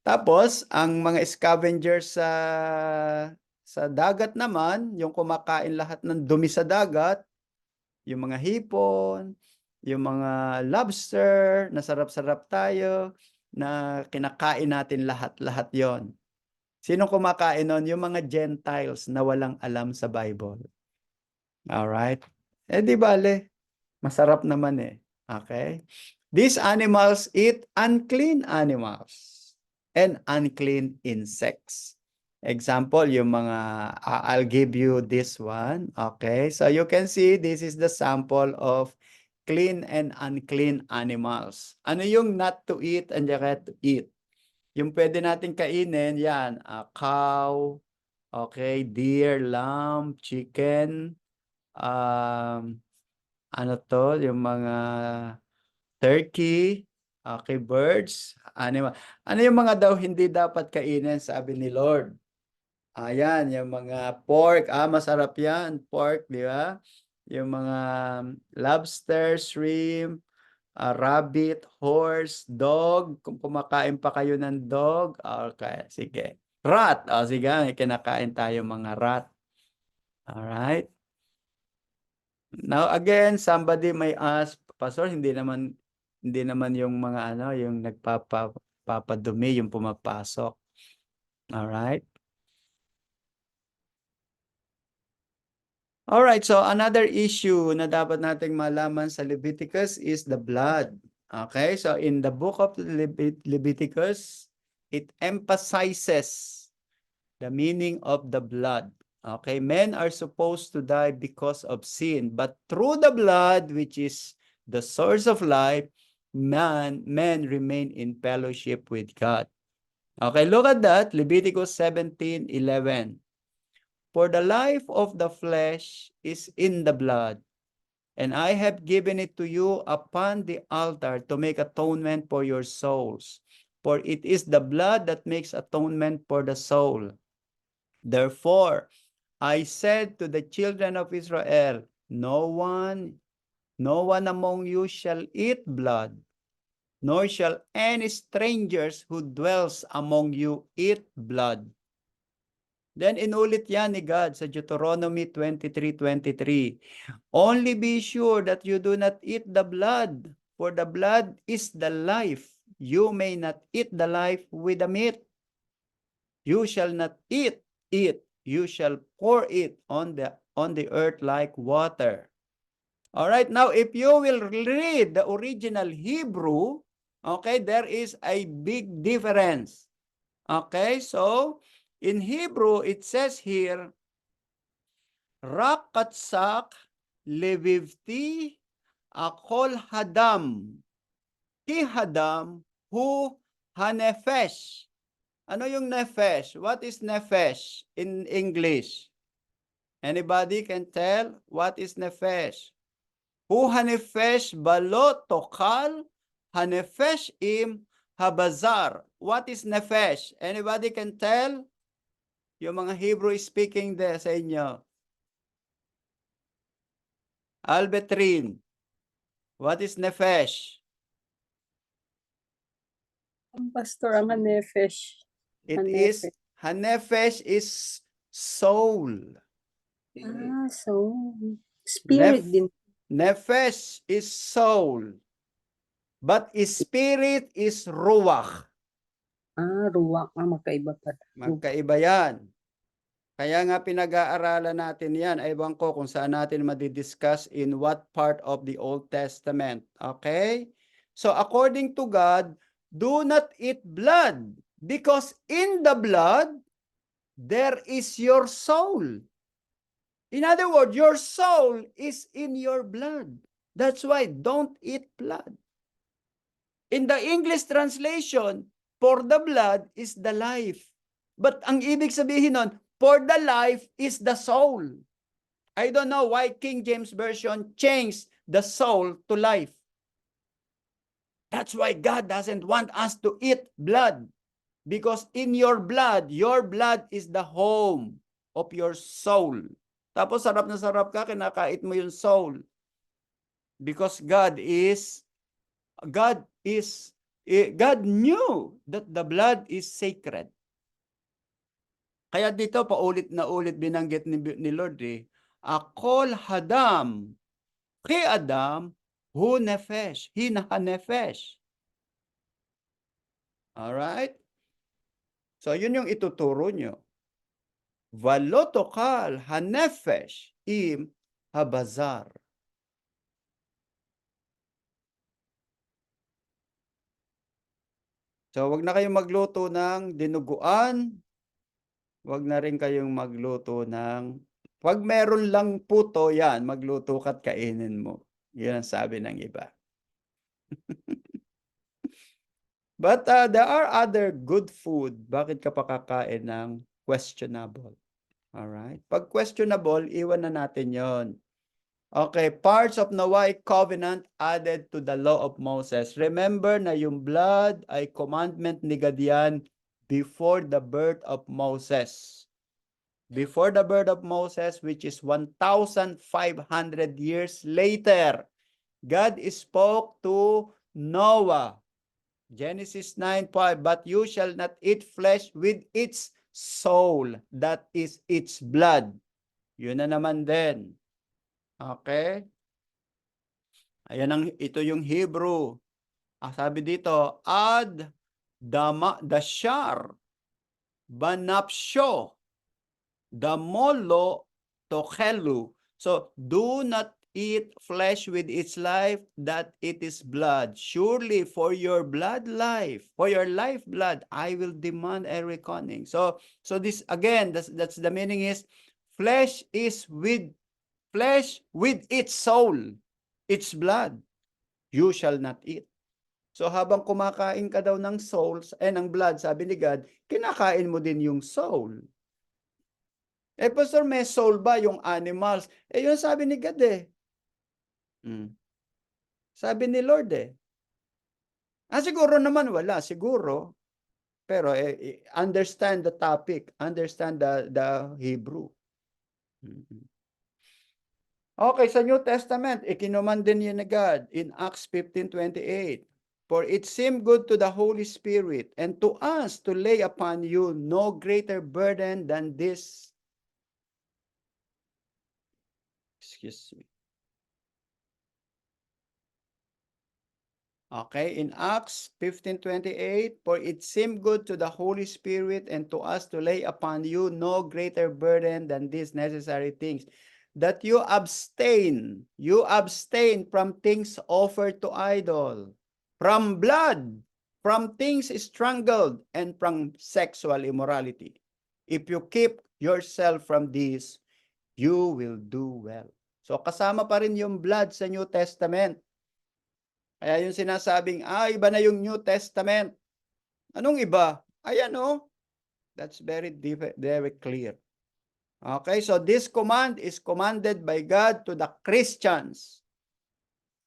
Tapos, ang mga scavengers sa dagat naman, yung kumakain lahat ng dumi sa dagat, yung mga hipon, yung mga lobster, na sarap-sarap tayo, na kinakain natin lahat-lahat yon. Sino kumakain nun? Yung mga Gentiles na walang alam sa Bible. Alright? Di bale, masarap naman eh. Okay? These animals eat unclean animals and unclean insects. Example, yung mga, I'll give you this one. Okay? So you can see, this is the sample of clean and unclean animals. Ano yung not to eat and yet to eat? Yung pwede natin kainin, yan, cow, okay, deer, lamb, chicken, ano to, yung mga turkey, okay, birds, animal. Ano yung mga daw hindi dapat kainin, sabi ni Lord? Ayan, yung mga pork, masarap yan, pork, di ba? Yung mga lobster, shrimp, rabbit, horse, dog, kung kumakain pa kayo ng dog, okay, sige. Rat, sige, may kinakain tayo mga rat. Alright? Now again, somebody may ask, Pastor, hindi naman yung mga yung nagpapadumi yung pumapasok. Alright? Alright, so another issue na dapat nating malaman sa Leviticus is the blood. Okay, so in the book of Leviticus, it emphasizes the meaning of the blood. Okay, men are supposed to die because of sin, but through the blood, which is the source of life, men remain in fellowship with God. Okay, look at that, Leviticus 17:11. For the life of the flesh is in the blood, and I have given it to you upon the altar to make atonement for your souls. For it is the blood that makes atonement for the soul. Therefore, I said to the children of Israel, no one among you shall eat blood, nor shall any strangers who dwells among you eat blood. Then inulit yan ni God sa Deuteronomy 23:23. Only be sure that you do not eat the blood, for the blood is the life. You may not eat the life with the meat. You shall not eat it. You shall pour it on the earth like water. All right, now if you will read the original Hebrew, okay, there is a big difference. Okay, so in Hebrew, it says here, Rakatsak levivti akol hadam. Ki hadam hu hanefesh. Ano yung nefesh? What is nefesh in English? Anybody can tell what is nefesh? Hu hanefesh balot tokal hanefesh im habazar. What is nefesh? Anybody can tell? Yung mga Hebrew speaking there sa inyo. Albetrin, what is nefesh? Pastor, ang hanefesh. It is, hanefesh is soul. So, spirit din. Nefesh is soul. But spirit is ruach. Ruach. Magkaiba pa. Magkaiba yan. Kaya nga pinag-aaralan natin yan. Ewan ko kung saan natin madidiscuss in what part of the Old Testament. Okay? So according to God, do not eat blood because in the blood, there is your soul. In other words, your soul is in your blood. That's why don't eat blood. In the English translation, for the blood is the life. But ang ibig sabihin nun, for the life is the soul. I don't know why King James Version changed the soul to life. That's why God doesn't want us to eat blood. Because in your blood is the home of your soul. Tapos sarap na sarap ka, kinakait mo yung soul. Because God knew that the blood is sacred. Kaya dito paulit na ulit binanggit ni Lord Akol hadam, ki Adam, hu nefesh, hinanefesh. Alright? So yun yung ituturo nyo. Valotokal hanefesh im habazar. So wag na kayong magluto ng dinuguan. Wag na rin kayong magluto ng pag meron lang puto yan, magluto ka't kainin mo. Yan ang sabi ng iba. But there are other good food. Bakit ka pa kakain ng questionable? Alright? Pag questionable, iwan na natin yon. Okay, parts of Noahic covenant added to the law of Moses. Remember na yung blood ay commandment ni God yan before the birth of Moses. Before the birth of Moses, which is 1,500 years later, God spoke to Noah. Genesis 9:5, but you shall not eat flesh with its soul, that is its blood. Yun na naman din. Okay? Ayan ito yung Hebrew. Sabi dito, ad dashar banapsyo damolo tokhelu. So, do not eat flesh with its life, that it is blood. Surely for your blood life, for your life blood, I will demand a reckoning. So this again, that's the meaning is flesh with its soul, its blood, you shall not eat. So habang kumakain ka daw ng souls ng blood, sabi ni God, kinakain mo din yung soul. Pastor, may soul ba yung animals? Yun sabi ni God Sabi ni Lord siguro naman wala, siguro. Pero understand the topic, understand the Hebrew. Okay, sa New Testament, ikinuman din yun ni God in Acts 15:28. For it seemed good to the Holy Spirit and to us to lay upon you no greater burden than this. Excuse me. Okay, in Acts 15:28, for it seemed good to the Holy Spirit and to us to lay upon you no greater burden than these necessary things, that you abstain from things offered to idol, from blood, from things strangled, and from sexual immorality. If you keep yourself from this, you will do well. So kasama pa rin yung blood sa New Testament. Kaya yung sinasabing, iba na yung New Testament. Anong iba? Ayan that's very clear. Okay, so this command is commanded by God to the Christians.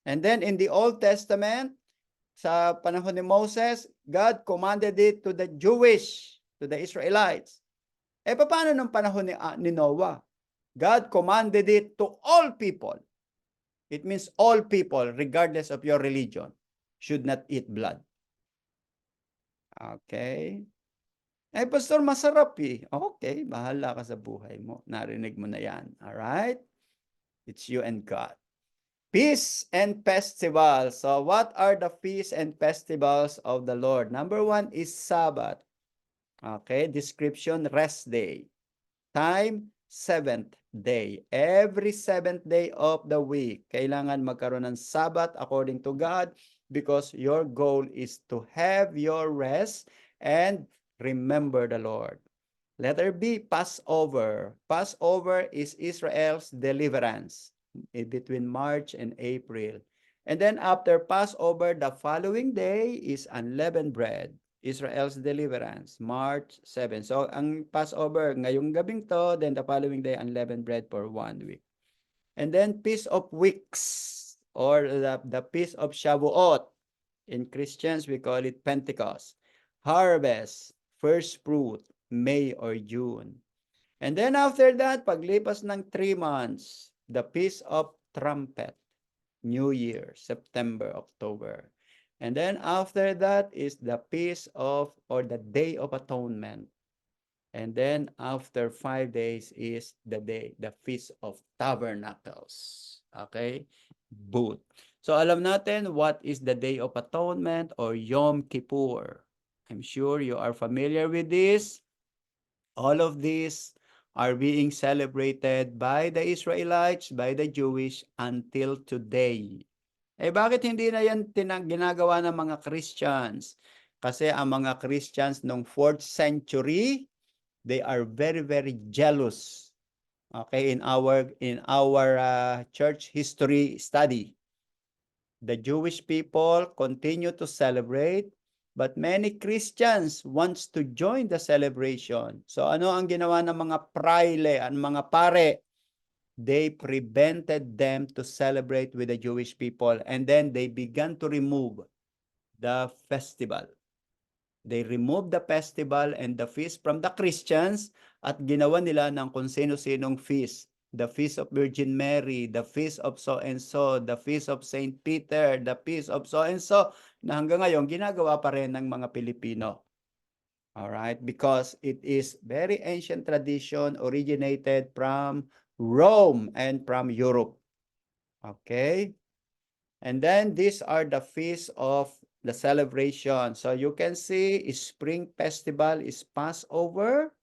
And then in the Old Testament, sa panahon ni Moses, God commanded it to the Jewish, to the Israelites. Paano nung panahon ni Noah? God commanded it to all people. It means all people, regardless of your religion, should not eat blood. Okay? Pastor, masarap Okay, bahala ka sa buhay mo. Narinig mo na yan. Alright? It's you and God. Feasts and festivals. So what are the feasts and festivals of the Lord? Number 1 is Sabbath. Okay, description, rest day. time, 7th day. Every 7th day of the week, kailangan magkaroon ng Sabbath according to God because your goal is to have your rest and remember the Lord. Letter B, Passover. Passover is Israel's deliverance between March and April. And then after Passover, the following day is unleavened bread. Israel's deliverance, March 7. So, ang Passover, ngayong gabing to, then the following day, unleavened bread for 1 week. And then Feast of Weeks, or the Feast of Shavuot. In Christians, we call it Pentecost. Harvest, first fruit, May or June. And then after that, paglipas ng 3 months, the Feast of Trumpet, New Year, September, October. And then after that is the Feast of, or the Day of Atonement. And then after 5 days is the Feast of Tabernacles. Okay? Boot. So alam natin what is the Day of Atonement or Yom Kippur. I'm sure you are familiar with this. All of these are being celebrated by the Israelites, by the Jewish until today. Eh bakit hindi na yan ginagawa ng mga Christians? Kasi ang mga Christians noong 4th century, they are very, very jealous. Okay, in our church history study, the Jewish people continue to celebrate, but many Christians wants to join the celebration. So ano ang ginawa ng mga praile, ang mga pare? They prevented them to celebrate with the Jewish people, and then they began to remove the festival. They removed the festival and the feast from the Christians at ginawa nila ng kung sino-sinong feast. The Feast of Virgin Mary, the Feast of so-and-so, the Feast of Saint Peter, the Feast of so-and-so, na hanggang ngayon ginagawa pa rin ng mga Pilipino. Alright, because it is very ancient tradition originated from Rome and from Europe. Okay? And then these are the feasts of the celebration. So you can see Spring Festival is Passover.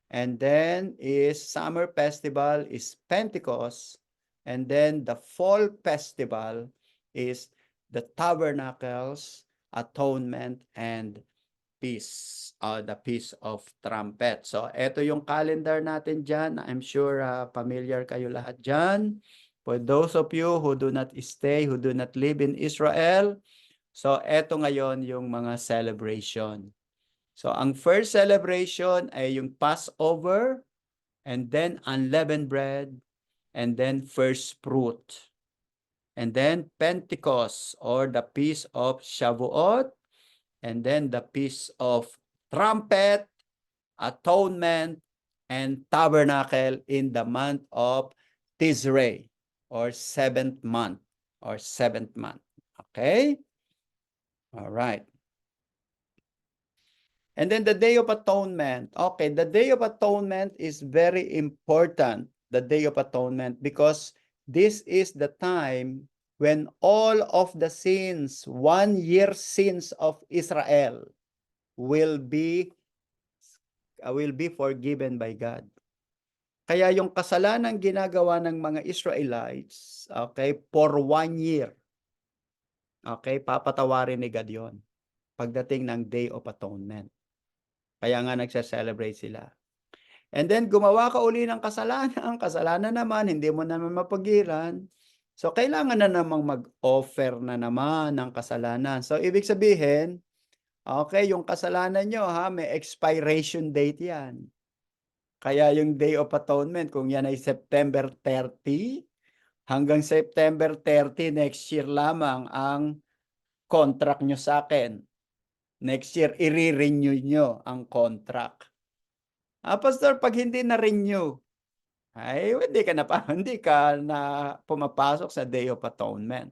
And then is Summer Festival is Pentecost. And then the Fall Festival is the Tabernacles, Atonement, and Peace, the Peace of Trumpet. So, ito yung calendar natin dyan. I'm sure familiar kayo lahat dyan. For those of you who do not stay, who do not live in Israel, so ito ngayon yung mga celebration. So, ang first celebration ay yung Passover, and then unleavened bread, and then first fruit. And then Pentecost, or the Feast of Shavuot, and then the Feast of Trumpet, Atonement, and Tabernacle in the month of Tishrei, or 7th month, or 7th month. Okay? All right. And then the Day of Atonement. Okay, the Day of Atonement is very important, the Day of Atonement, because this is the time when all of the sins, 1 year sins of Israel will be forgiven by God. Kaya yung kasalanan ginagawa ng mga Israelites, okay, for 1 year, okay, papatawarin ni God yun pagdating ng Day of Atonement. Kaya nga nagsa-celebrate sila. And then gumawa ka uli ng kasalanan naman, hindi mo naman mapagilan. So kailangan na namang mag-offer na naman ng kasalanan. So ibig sabihin, okay, yung kasalanan nyo may expiration date yan. Kaya yung Day of Atonement, kung yan ay September 30, hanggang September 30 next year lamang ang contract nyo sa akin. Next year, i-renew nyo ang contract. Pastor, pag hindi na-renew, ay hindi ka na pumapasok sa Day of Atonement.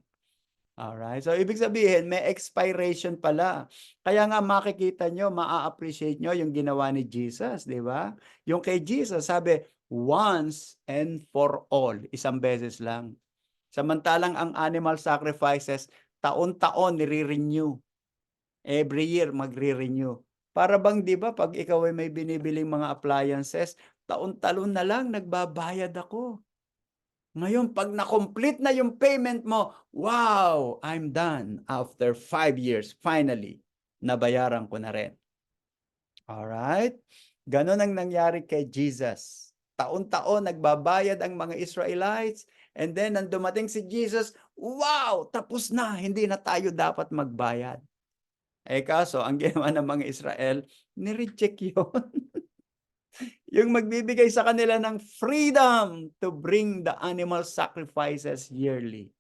Alright, so ibig sabihin may expiration pala. Kaya nga makikita nyo, maa-appreciate nyo yung ginawa ni Jesus, di ba? Yung kay Jesus, sabi, once and for all, isang beses lang. Samantalang ang animal sacrifices, taon-taon nire-renew. Every year magre-renew. Para bang di ba pag ikaw ay may binibiling mga appliances, taon-talon na lang nagbabayad ako. Ngayon 'pag na-complete na yung payment mo, wow, I'm done. After 5 years, finally, nabayaran ko na rin. Alright? Gano'n ang nangyari kay Jesus. Taon-taon nagbabayad ang mga Israelites, and then nang dumating si Jesus, wow! Tapos na, hindi na tayo dapat magbayad. Eh, kaso ang ginawa ng mga Israel, ni-reject 'yun. Yung magbibigay sa kanila ng freedom to bring the animal sacrifices yearly,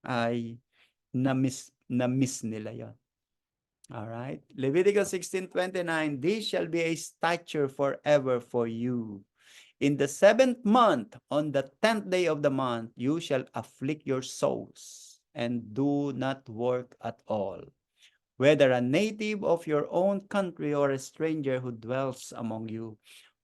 ay na-miss nila 'yon. Alright? Leviticus 16:29, "This shall be a statute forever for you. In the 7th month, on the 10th day of the month, you shall afflict your souls, and do not work at all, whether a native of your own country or a stranger who dwells among you.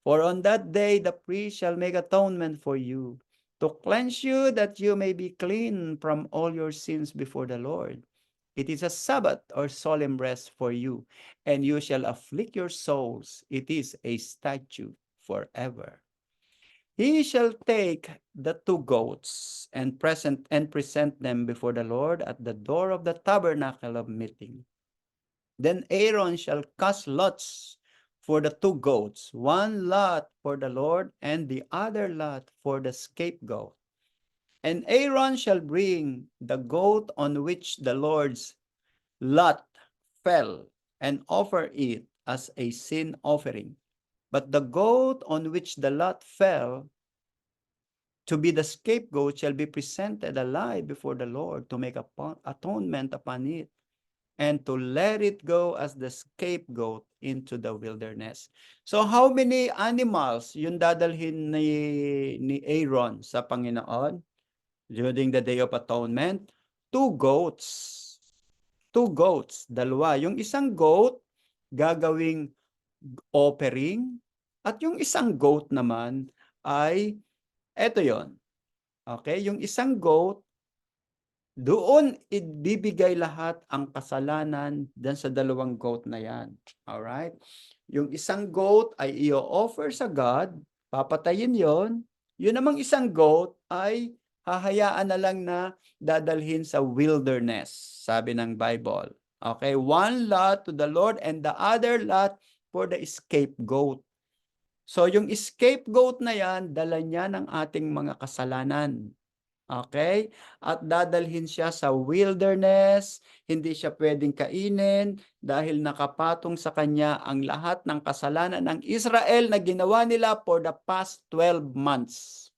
For on that day the priest shall make atonement for you, to cleanse you, that you may be clean from all your sins before the Lord. It is a Sabbath or solemn rest for you, and you shall afflict your souls. It is a statute forever. He shall take the 2 goats and present them before the Lord at the door of the tabernacle of meeting. Then Aaron shall cast lots for the 2 goats, one lot for the Lord, and the other lot for the scapegoat. And Aaron shall bring the goat on which the Lord's lot fell, and offer it as a sin offering. But the goat on which the lot fell to be the scapegoat shall be presented alive before the Lord to make atonement upon it, and to let it go as the scapegoat into the wilderness." So how many animals yung dadalhin ni Aaron sa Panginoon during the Day of Atonement? 2 goats. 2 goats, dalawa. Yung isang goat, gagawing offering, at yung isang goat naman ay, eto yon. Okay? Yung isang goat, doon ibibigay lahat ang kasalanan diyan sa 2 goat na yan. Alright? Yung isang goat ay i-o-offer sa God, papatayin yon. Yun namang isang goat ay hahayaan na lang na dadalhin sa wilderness, sabi ng Bible. Okay? One lot to the Lord and the other lot for the scapegoat. So yung scapegoat na yan, dala niya ng ating mga kasalanan. Okay? At dadalhin siya sa wilderness, hindi siya pwedeng kainin dahil nakapatong sa kanya ang lahat ng kasalanan ng Israel na ginawa nila for the past 12 months.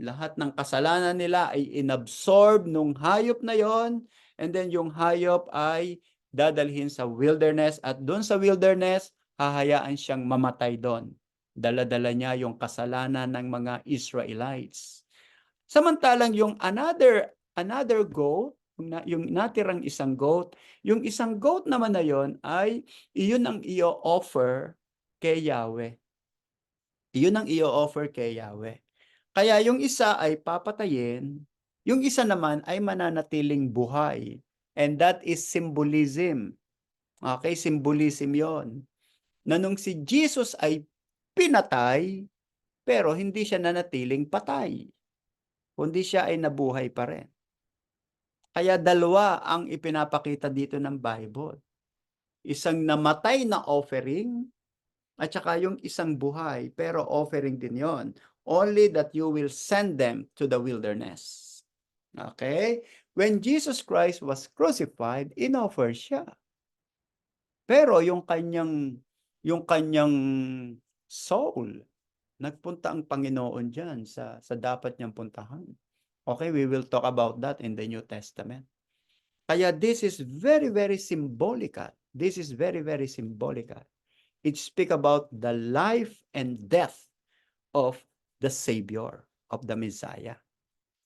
Lahat ng kasalanan nila ay inabsorb nung hayop na yon, and then yung hayop ay dadalhin sa wilderness, at doon sa wilderness, hahayaan siyang mamatay doon. Dala-dala niya yung kasalanan ng mga Israelites. Samantalang yung another goat, yung natirang isang goat, yung isang goat naman na yon ay iyon ang i-o-offer kay Yahweh. Iyon ang i-o-offer kay Yahweh. Kaya yung isa ay papatayin, yung isa naman ay mananatiling buhay. And that is symbolism. Okay, symbolism yon. Na nung si Jesus ay pinatay, pero hindi siya nanatiling patay, kundi siya ay nabuhay pa rin. Kaya dalawa ang ipinapakita dito ng Bible. Isang namatay na offering, at saka yung isang buhay, pero offering din yon. Only that you will send them to the wilderness. Okay? When Jesus Christ was crucified, inoffer siya. Pero yung kanyang soul, nagpunta ang Panginoon diyan sa dapat niyang puntahan. Okay, we will talk about that in the New Testament. Kaya this is very, very symbolical. This is very, very symbolical. It speak about the life and death of the Savior, of the Messiah.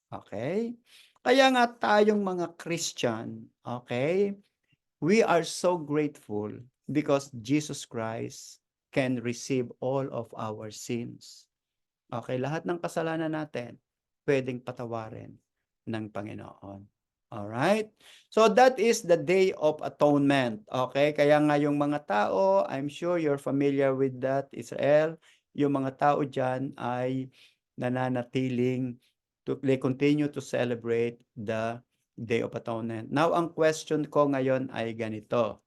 Okay? Kaya nga tayong mga Christian, okay, we are so grateful because Jesus Christ can receive all of our sins. Okay, lahat ng kasalanan natin, pwedeng patawarin ng Panginoon. Alright? So that is the Day of Atonement. Okay? Kaya nga yung mga tao, I'm sure you're familiar with that, Israel. yung mga tao diyan ay nananatiling they continue to celebrate the Day of Atonement. Now, ang question ko ngayon ay ganito.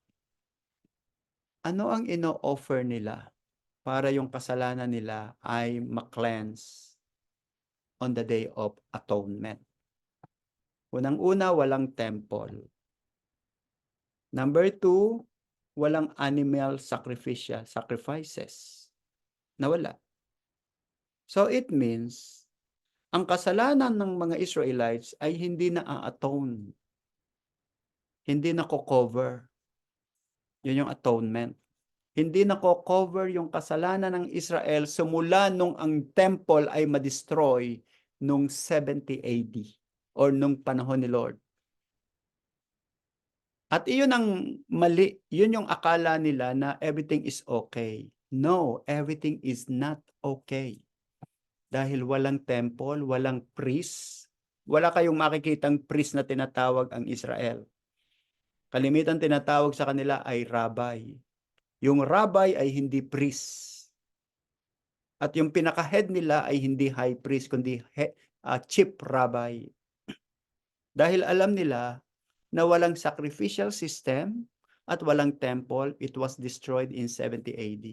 Ano ang ino-offer nila para yung kasalanan nila ay ma-cleanse on the Day of Atonement? Unang-una, walang temple. Number 2, walang animal sacrifices. Nawala. So it means, ang kasalanan ng mga Israelites ay hindi na-atone. Hindi nako-cover. Yun yung atonement. Hindi nako-cover yung kasalanan ng Israel simula nung ang temple ay ma-destroy nung 70 AD or nung panahon ni Lord. At iyon ang mali, yun yung akala nila na everything is okay. No, everything is not okay. Dahil walang temple, walang priest, wala kayong makikitang priest na tinatawag ang Israel. Kalimitan tinatawag sa kanila ay rabbi. Yung rabbi ay hindi priest. At yung pinaka-head nila ay hindi high priest, kundi chief rabbi. Dahil alam nila na walang sacrificial system at walang temple, it was destroyed in 70 AD.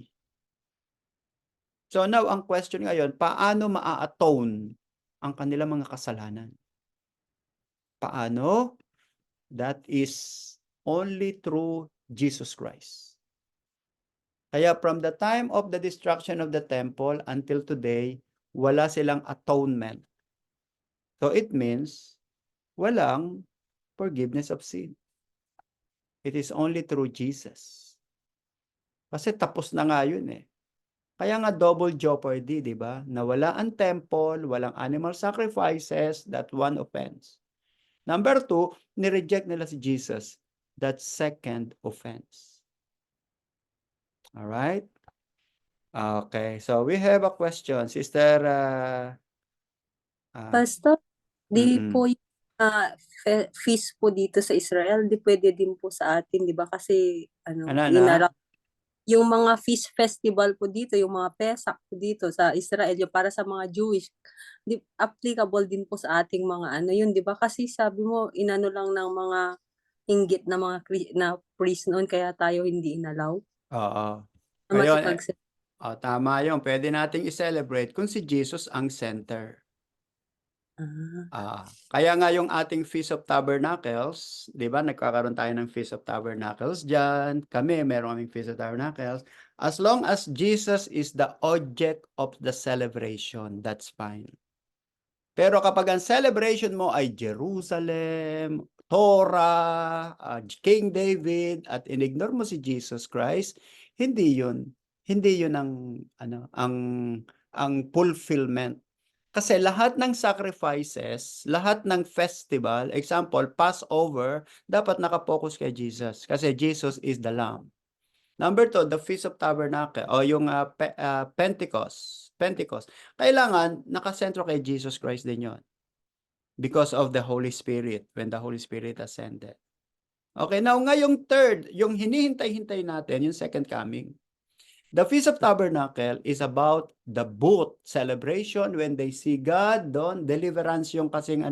So now, ang question ngayon, paano maa-atone ang kanilang mga kasalanan? Paano? That is only through Jesus Christ. Kaya from the time of the destruction of the temple until today, wala silang atonement. So it means, walang forgiveness of sin. It is only through Jesus. Kasi tapos na nga yun eh. Kaya nga double jeopardy, di ba? Na wala ang temple, walang animal sacrifices, that one offense. Number 2, nireject nila si Jesus. That second offense. Alright? Okay, so we have a question. Sister, Pastor, di mm-mm. po yung feast po dito sa Israel, di pwede din po sa atin, di ba? Kasi Ano? yung mga feast festival po dito, yung mga Pesach po dito sa Israel, yung para sa mga Jewish, di, applicable din po sa ating mga yun, di ba? Kasi sabi mo, inano lang ng mga inggit na mga na priest noon, kaya tayo hindi inalaw Oo. na Ngayon, tama yun. Pwede nating i-celebrate kung si Jesus ang center. Kaya nga yung ating Feast of Tabernacles, di ba, nagkakaroon tayo ng Feast of Tabernacles dyan. Kami, meron kaming Feast of Tabernacles. As long as Jesus is the object of the celebration, that's fine. Pero kapag ang celebration mo ay Jerusalem, Torah, King David, at inignore mo si Jesus Christ, hindi yun. Hindi yun ang fulfillment. Kasi lahat ng sacrifices, lahat ng festival, example, Passover, dapat nakapokus kay Jesus. Kasi Jesus is the Lamb. Number 2, the Feast of Tabernacle, o yung Pentecost. Kailangan nakasentro kay Jesus Christ din yon. Because of the Holy Spirit, when the Holy Spirit ascended. Okay, now ngayong third, yung hinihintay-hintay natin, yung second coming. The Feast of Tabernacle is about the booth celebration when they see God doon, deliverance yung kasing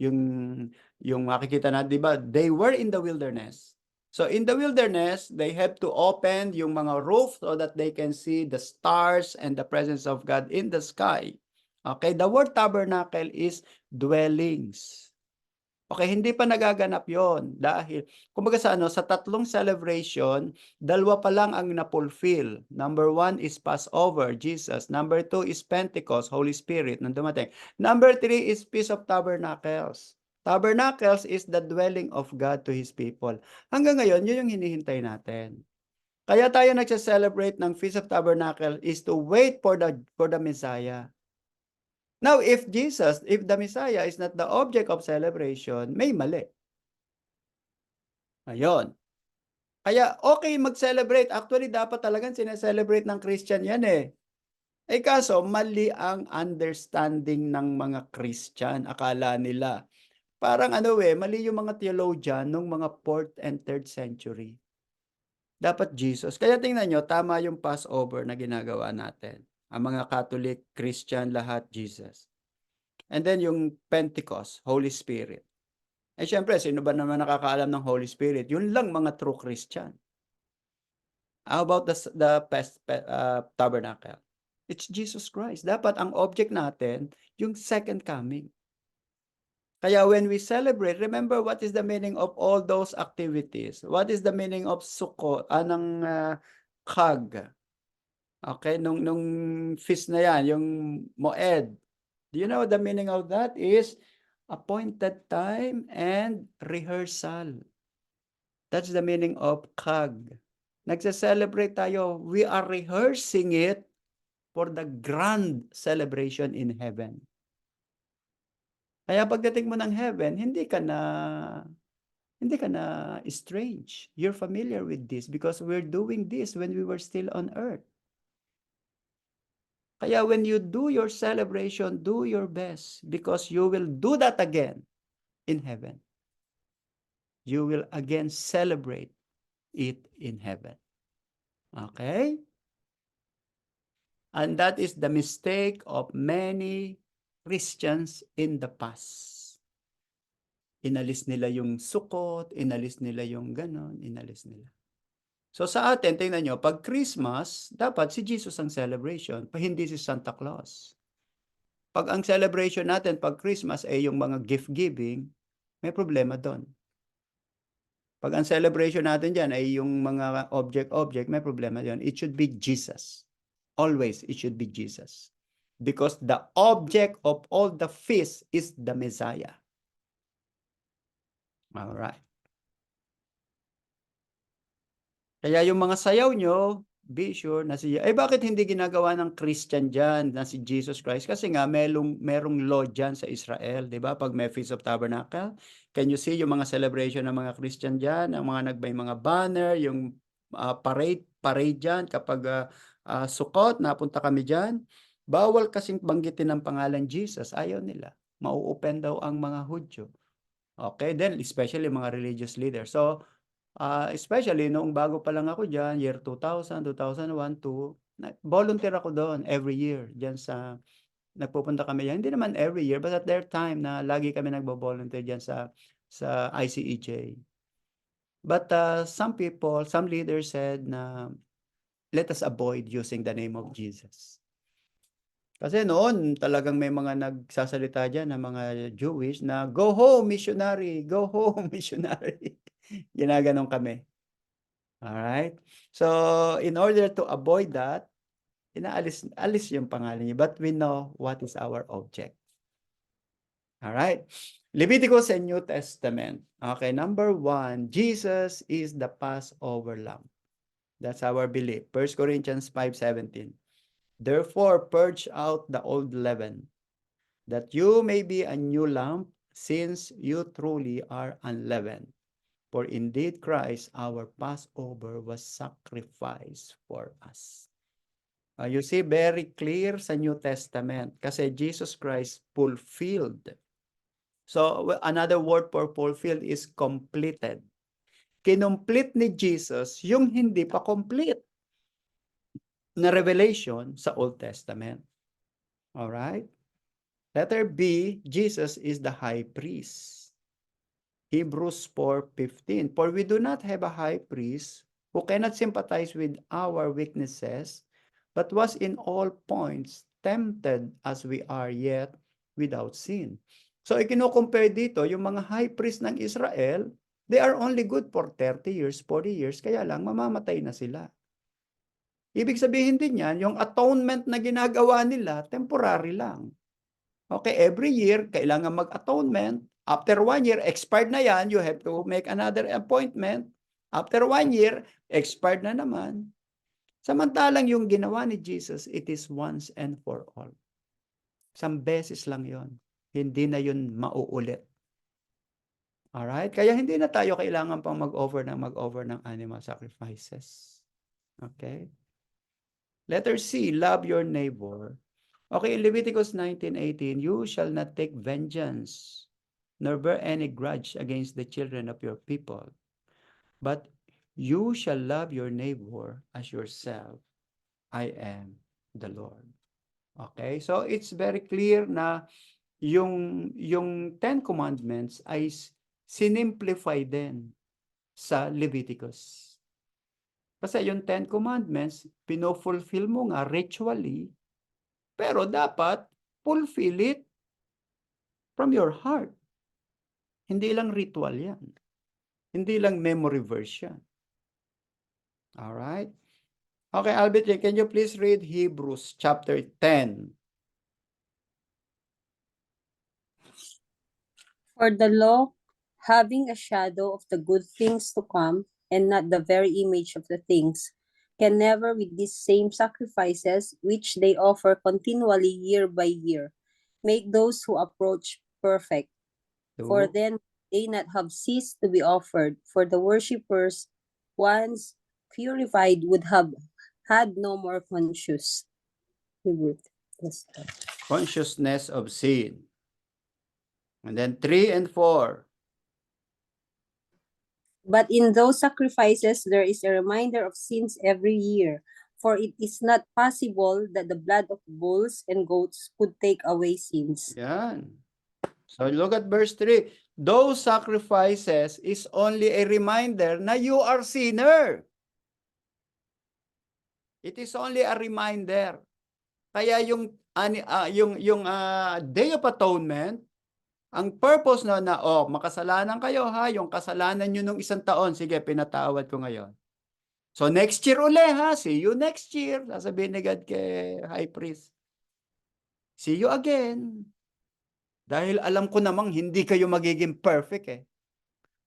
yung makikita na, di ba? They were in the wilderness. So in the wilderness, they have to open yung mga roof so that they can see the stars and the presence of God in the sky. Okay, the word tabernacle is dwellings. Okay, hindi pa nagaganap yon dahil, kumbaga sa tatlong celebration, dalawa pa lang ang na-fulfill. Number 1 is Passover, Jesus. Number 2 is Pentecost, Holy Spirit, nang dumating. Number 3 is Feast of Tabernacles. Tabernacles is the dwelling of God to His people. Hanggang ngayon, yun yung hinihintay natin. Kaya tayo nagsa-celebrate ng Feast of Tabernacle is to wait for the Messiah. Now, if the Messiah is not the object of celebration, may mali. Ayun. Kaya okay mag-celebrate. Actually, dapat talagang sineselebrate ng Christian yan eh. Eh kaso, mali ang understanding ng mga Christian. Akala nila. Parang mali yung mga theologian nung mga 4th and 3rd century. Dapat Jesus. Kaya tingnan nyo, tama yung Passover na ginagawa natin. Ang mga Catholic, Christian, lahat Jesus. And then yung Pentecost, Holy Spirit. Eh siyempre, sino ba naman nakakaalam ng Holy Spirit? Yun lang mga true Christian. How about the tabernacle? It's Jesus Christ. Dapat ang object natin, yung second coming. Kaya when we celebrate, remember what is the meaning of all those activities? What is the meaning of Sukkot, ng Chag? Okay, nung feast na yan, yung Moed. Do you know the meaning of that is appointed time and rehearsal. That's the meaning of Chag. Nagse-celebrate tayo, we are rehearsing it for the grand celebration in heaven. Kaya pagdating mo ng heaven, hindi ka na strange. You're familiar with this because we're doing this when we were still on earth. Kaya when you do your celebration, do your best because you will do that again in heaven. You will again celebrate it in heaven. Okay? And that is the mistake of many Christians in the past. Inalis nila yung Sukkot, inalis nila yung ganon, inalis nila. So sa atin, tingnan nyo, pag Christmas, dapat si Jesus ang celebration, hindi si Santa Claus. Pag ang celebration natin pag Christmas ay yung mga gift giving, may problema doon. Pag ang celebration natin dyan ay yung mga object, may problema doon. It should be Jesus. Always, it should be Jesus. Because the object of all the feast is the Messiah. All right. Kaya yung mga sayaw nyo, be sure na bakit hindi ginagawa ng Christian dyan na si Jesus Christ? Kasi nga, merong law dyan sa Israel, di ba? Pag may Feast of Tabernacle, can you see yung mga celebration ng mga Christian dyan, ang mga nagbay mga banner, yung parade dyan, kapag Sukkot, napunta kami dyan, bawal kasing banggitin ng pangalan Jesus, ayaw nila. Mau-open daw ang mga Hudyo. Okay, then especially mga religious leaders. So, especially noong bago pa lang ako diyan, year 2000, 2001, 2, volunteer ako doon every year diyan nagpupunta kami diyan. Hindi naman every year, but at their time na lagi kami nagbo-volunteer diyan sa ICEJ. But some leaders said na let us avoid using the name of Jesus. Kasi noon talagang may mga nagsasalita diyan na mga Jewish na go home missionary, go home missionary. Ginaganon kami. Alright? So, in order to avoid that, alis yung pangalan niya. But we know what is our object. Alright? Leviticus and New Testament. Okay, number 1, Jesus is the Passover Lamb. That's our belief. 1 Corinthians 5:17. Therefore, purge out the old leaven, that you may be a new lump, since you truly are unleavened. For indeed Christ, our Passover, was sacrificed for us. You see, very clear sa New Testament kasi Jesus Christ fulfilled. So, another word for fulfilled is completed. Kinomplete ni Jesus yung hindi pa complete na revelation sa Old Testament. Alright? Letter B, Jesus is the high priest. Hebrews 4:15. For we do not have a high priest who cannot sympathize with our weaknesses, but was in all points tempted as we are, yet without sin. So ikino-compare dito yung mga high priest ng Israel, they are only good for 30 years, 40 years, kaya lang mamamatay na sila. Ibig sabihin din yan, yung atonement na ginagawa nila, temporary lang. Okay, every year, kailangan mag-atonement. After 1 year, expired na yan, you have to make another appointment. After 1 year, expired na naman. Samantalang yung ginawa ni Jesus, it is once and for all. Isang beses lang yon. Hindi na yun mauulit. Alright? Kaya hindi na tayo kailangan pang mag-offer ng animal sacrifices. Okay? Letter C, love your neighbor. Okay, in Leviticus 19:18, you shall not take vengeance, nor bear any grudge against the children of your people, but you shall love your neighbor as yourself. I am the Lord. Okay? So it's very clear na yung Ten Commandments ay sinimplify din sa Leviticus. Kasi yung Ten Commandments, pino-fulfill mo nga ritually, pero dapat fulfill it from your heart. Hindi lang ritual yan. Hindi lang memory verse yan. Alright? Okay, Albert, can you please read Hebrews chapter 10? For the law, having a shadow of the good things to come, and not the very image of the things, can never with these same sacrifices, which they offer continually year by year, make those who approach perfect. For Two. then they not have ceased to be offered, for the worshippers, once purified, would have had no more Consciousness of sin. And then 3 and 4. But in those sacrifices, there is a reminder of sins every year. For it is not possible that the blood of bulls and goats could take away sins. Yan. So look at verse 3. Those sacrifices is only a reminder na you are sinner. It is only a reminder. Kaya yung Day of Atonement, ang purpose na makasalanan kayo ha, yung kasalanan nyo nung isang taon, sige, pinatawad ko ngayon. So next year uli ha, see you next year. Sasabihin ni God kay High Priest. See you again. Dahil alam ko namang hindi kayo magiging perfect eh.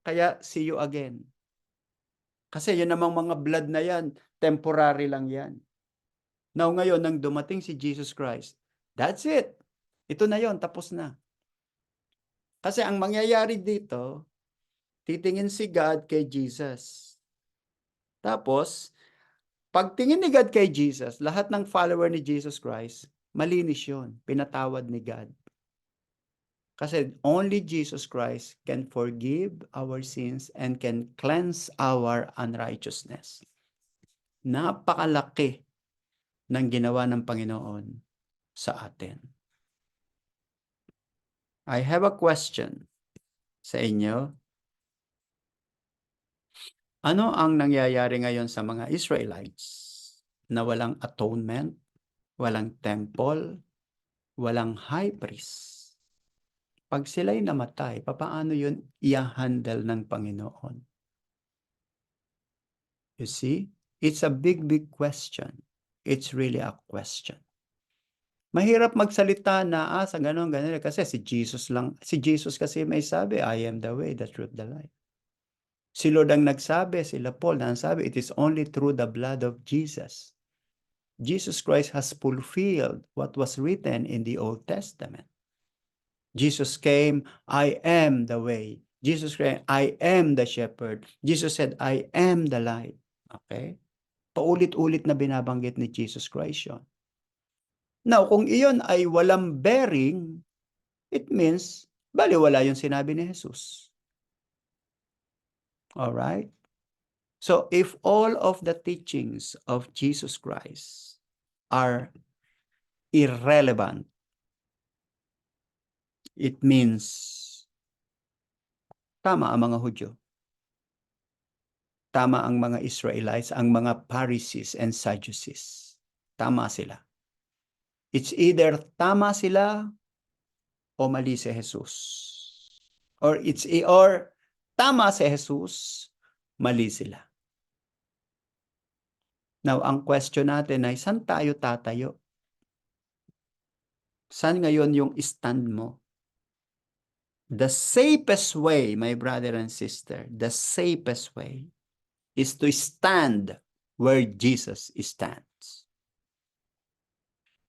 Kaya see you again. Kasi yun namang mga blood na yan, temporary lang yan. Now ngayon, nang dumating si Jesus Christ, that's it. Ito na yon, tapos na. Kasi ang mangyayari dito, titingin si God kay Jesus. Tapos, pagtingin ni God kay Jesus, lahat ng follower ni Jesus Christ, malinis yun. Pinatawad ni God. Kasi only Jesus Christ can forgive our sins and can cleanse our unrighteousness. Napakalaki ng ginawa ng Panginoon sa atin. I have a question sa inyo. Ano ang nangyayari ngayon sa mga Israelites na walang atonement, walang temple, walang high priest? Pag sila'y namatay, papaano yun i-handle ng Panginoon? You see, it's a big question. It's really a question. Mahirap magsalita na sa ganon kasi si Jesus kasi may sabi, I am the way, the truth, the life. Si Lord ang nagsabi, sila Paul na nagsabi, it is only through the blood of Jesus. Jesus Christ has fulfilled what was written in the Old Testament. Jesus came, I am the way. Jesus came, I am the shepherd. Jesus said, I am the light. Okay? Paulit-ulit na binabanggit ni Jesus Christ yun. Now, kung iyon ay walang bearing, it means, baliwala yung sinabi ni Jesus. Alright? So, if all of the teachings of Jesus Christ are irrelevant, it means tama ang mga Hudyo. Tama ang mga Israelites, ang mga Pharisees and Sadducees. Tama sila. It's either tama sila o mali si Jesus. Or tama si Jesus, mali sila. Now, ang question natin ay, saan tayo tatayo? Saan ngayon yung stand mo? The safest way, my brother and sister, the safest way is to stand where Jesus stands.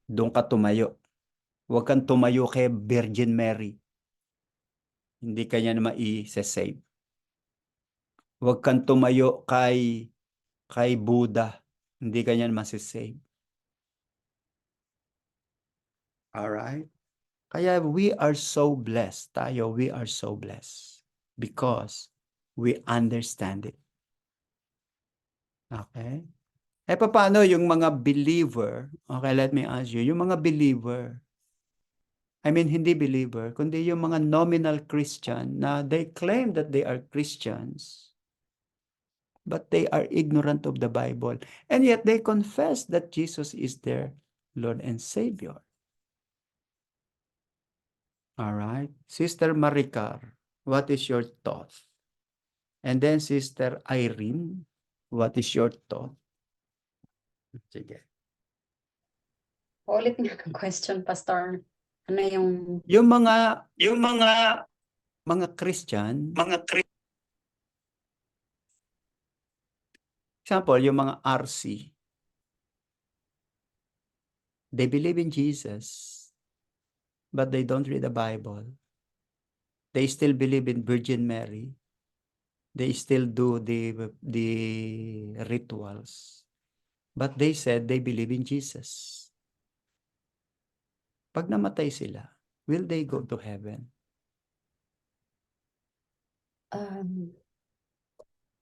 Doon ka tumayo. Huwag kang tumayo kay Virgin Mary. Hindi ka niya na mai-save. Huwag kang tumayo kay Buddha. Hindi ka niya na masisave. Alright? Kaya we are so blessed. We are so blessed. Because we understand it. Okay? Eh, paano yung mga believer? Okay, let me ask you. Yung mga believer, I mean, hindi believer, kundi yung mga nominal Christian na they claim that they are Christians, but they are ignorant of the Bible. And yet they confess that Jesus is their Lord and Savior. All right. Sister Maricar, what is your thought? And then Sister Irene, what is your thought? Sige. Ulit nga ang question, Pastor. Ano yung... Yung mga Christian, example, yung mga RC, they believe in Jesus, but they don't read the Bible. They still believe in Virgin Mary. They still do the rituals. But they said they believe in Jesus. Pag namatay sila, will they go to heaven?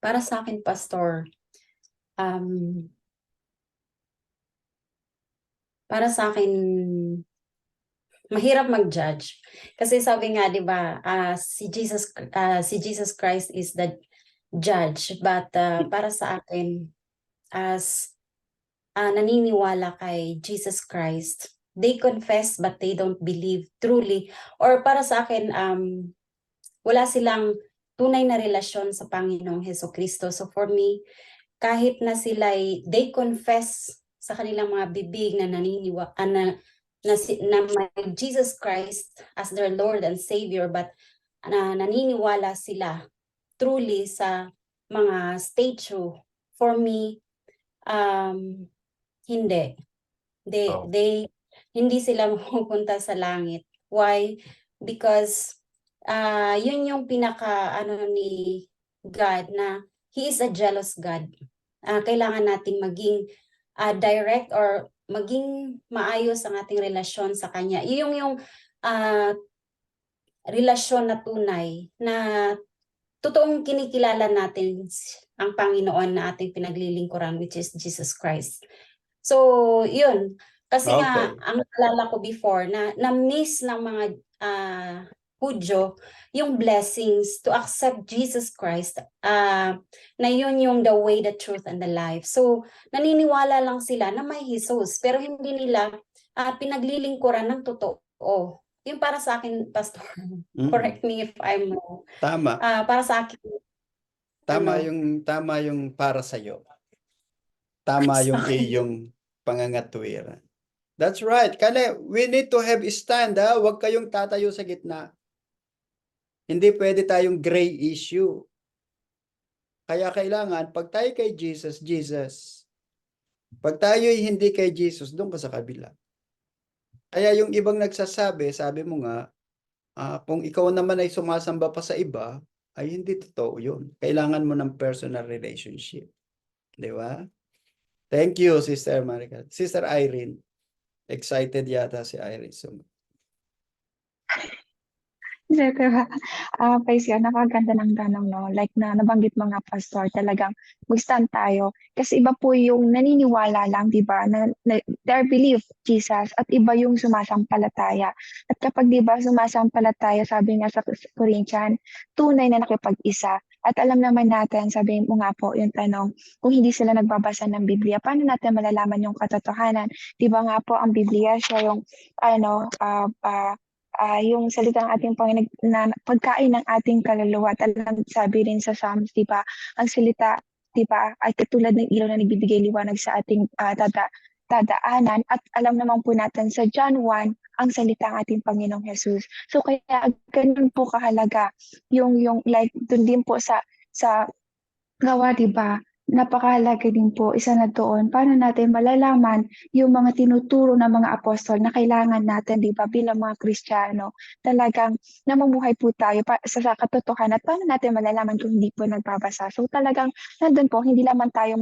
Para sa akin, Pastor, para sa akin, mahirap mag-judge. Kasi sabi nga, di ba, si Jesus Christ is the judge. But para sa akin, as naniniwala kay Jesus Christ, they confess but they don't believe truly. Or para sa akin, wala silang tunay na relasyon sa Panginoong Hesukristo. So for me, kahit na sila they confess sa kanilang mga bibig na na may Jesus Christ as their Lord and Savior, but naniniwala sila truly sa mga statue. For me, hindi. Hindi sila mapupunta sa langit. Why? Because yun yung pinaka ni God, na He is a jealous God. Kailangan natin maging direct or maging maayos ang ating relasyon sa Kanya. Yung relasyon na tunay, na totoong kinikilala natin ang Panginoon na ating pinaglilingkuran, which is Jesus Christ. So, yun. Kasi nga, ang naalala ko before, na-miss ng mga Hudyo yung blessings to accept Jesus Christ, na yun yung the way, the truth, and the life. So, naniniwala lang sila na may Jesus, pero hindi nila pinaglilingkuran ng totoo. Yung para sa akin, Pastor, correct me if I'm wrong. Tama. Para sa akin, Tama yung para sa iyo. Tama yung iyong pangangatwiran. That's right. Kaya we need to have stand, ha? Huwag kayong tatayo sa gitna. Hindi pwede tayong gray issue. Kaya kailangan, pag tayo kay Jesus, Jesus. Pag tayo hindi kay Jesus, doon ka sa kabila. Kaya yung ibang nagsasabi, sabi mo nga, kung ikaw naman ay sumasamba pa sa iba, ay hindi totoo yun. Kailangan mo ng personal relationship. Di ba? Thank you, Sister Maricar. Sister Irene. Excited yata si Irene. So, Diba? Praise God, napakaganda ng tanong, no? Like na nabanggit mga pastor, talagang mag-stand tayo. Kasi iba po yung naniniwala lang, di ba? Na their belief, Jesus, at iba yung sumasampalataya. At kapag di ba sumasampalataya, sabi nga sa Corinthian, tunay na nakipag-isa. At alam naman natin, sabi mo nga po, yung tanong, kung hindi sila nagbabasa ng Biblia, paano natin malalaman yung katotohanan? Di ba nga po, ang Biblia, siya yung, yung salitang ating Panginoon na pagkain ng ating kaluluwa. Alam, sabi rin sa Psalms, di ba, ang salita, di ba, ay katulad ng ilaw na nagbibigay liwanag sa ating dadaanan. At alam naman po natin sa John 1, ang salita ng ating Panginoong Jesus. So kaya ganun po kahalaga yung like dun din po sa gawa, di ba? Napakahalaga din po, isa na doon, paano natin malalaman yung mga tinuturo ng mga apostol na kailangan natin, di ba, bilang mga Kristiyano, talagang namumuhay po tayo sa katotohanan, at paano natin malalaman kung hindi po nagbabasa. So talagang nandun po, hindi lamang tayo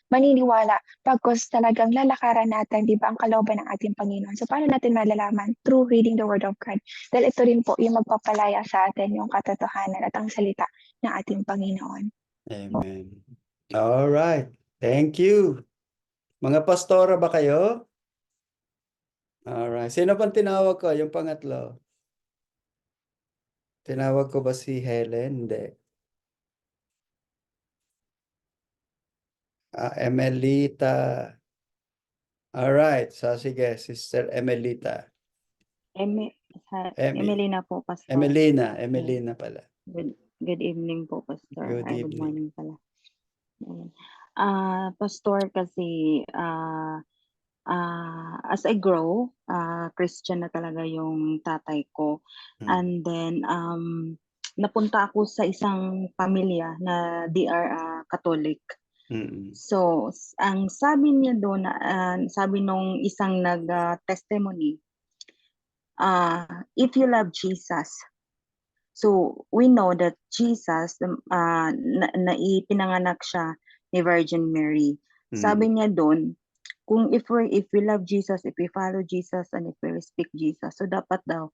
maniniwala, pagkos talagang lalakaran natin, di ba, ang kalooban ng ating Panginoon. So paano natin malalaman? Through reading the Word of God. Dahil ito rin po yung magpapalaya sa atin yung katotohanan at ang salita ng ating Panginoon. amen. All right. Thank you. Mga pastora ba kayo? Alright. Sino pang tinawag ko? Yung pangatlo. Tinawag ko ba si Helen? Hindi. Emelita. Alright. So, sige, Sister Emelita. Emelina po, Pastor. Emelina pala. Good evening po, Pastor. Good Good evening. morning pala. Ayan. Pastor, kasi as I grow, Christian na talaga yung tatay ko. And then, napunta ako sa isang pamilya na they are Catholic. So, ang sabi niya doon, sabi nung isang nag-testimony, if you love Jesus, so we know that Jesus, na ipinanganak siya ni Virgin Mary. Sabi niya doon, kung if we love Jesus, if we follow Jesus, and if we respect Jesus, so dapat daw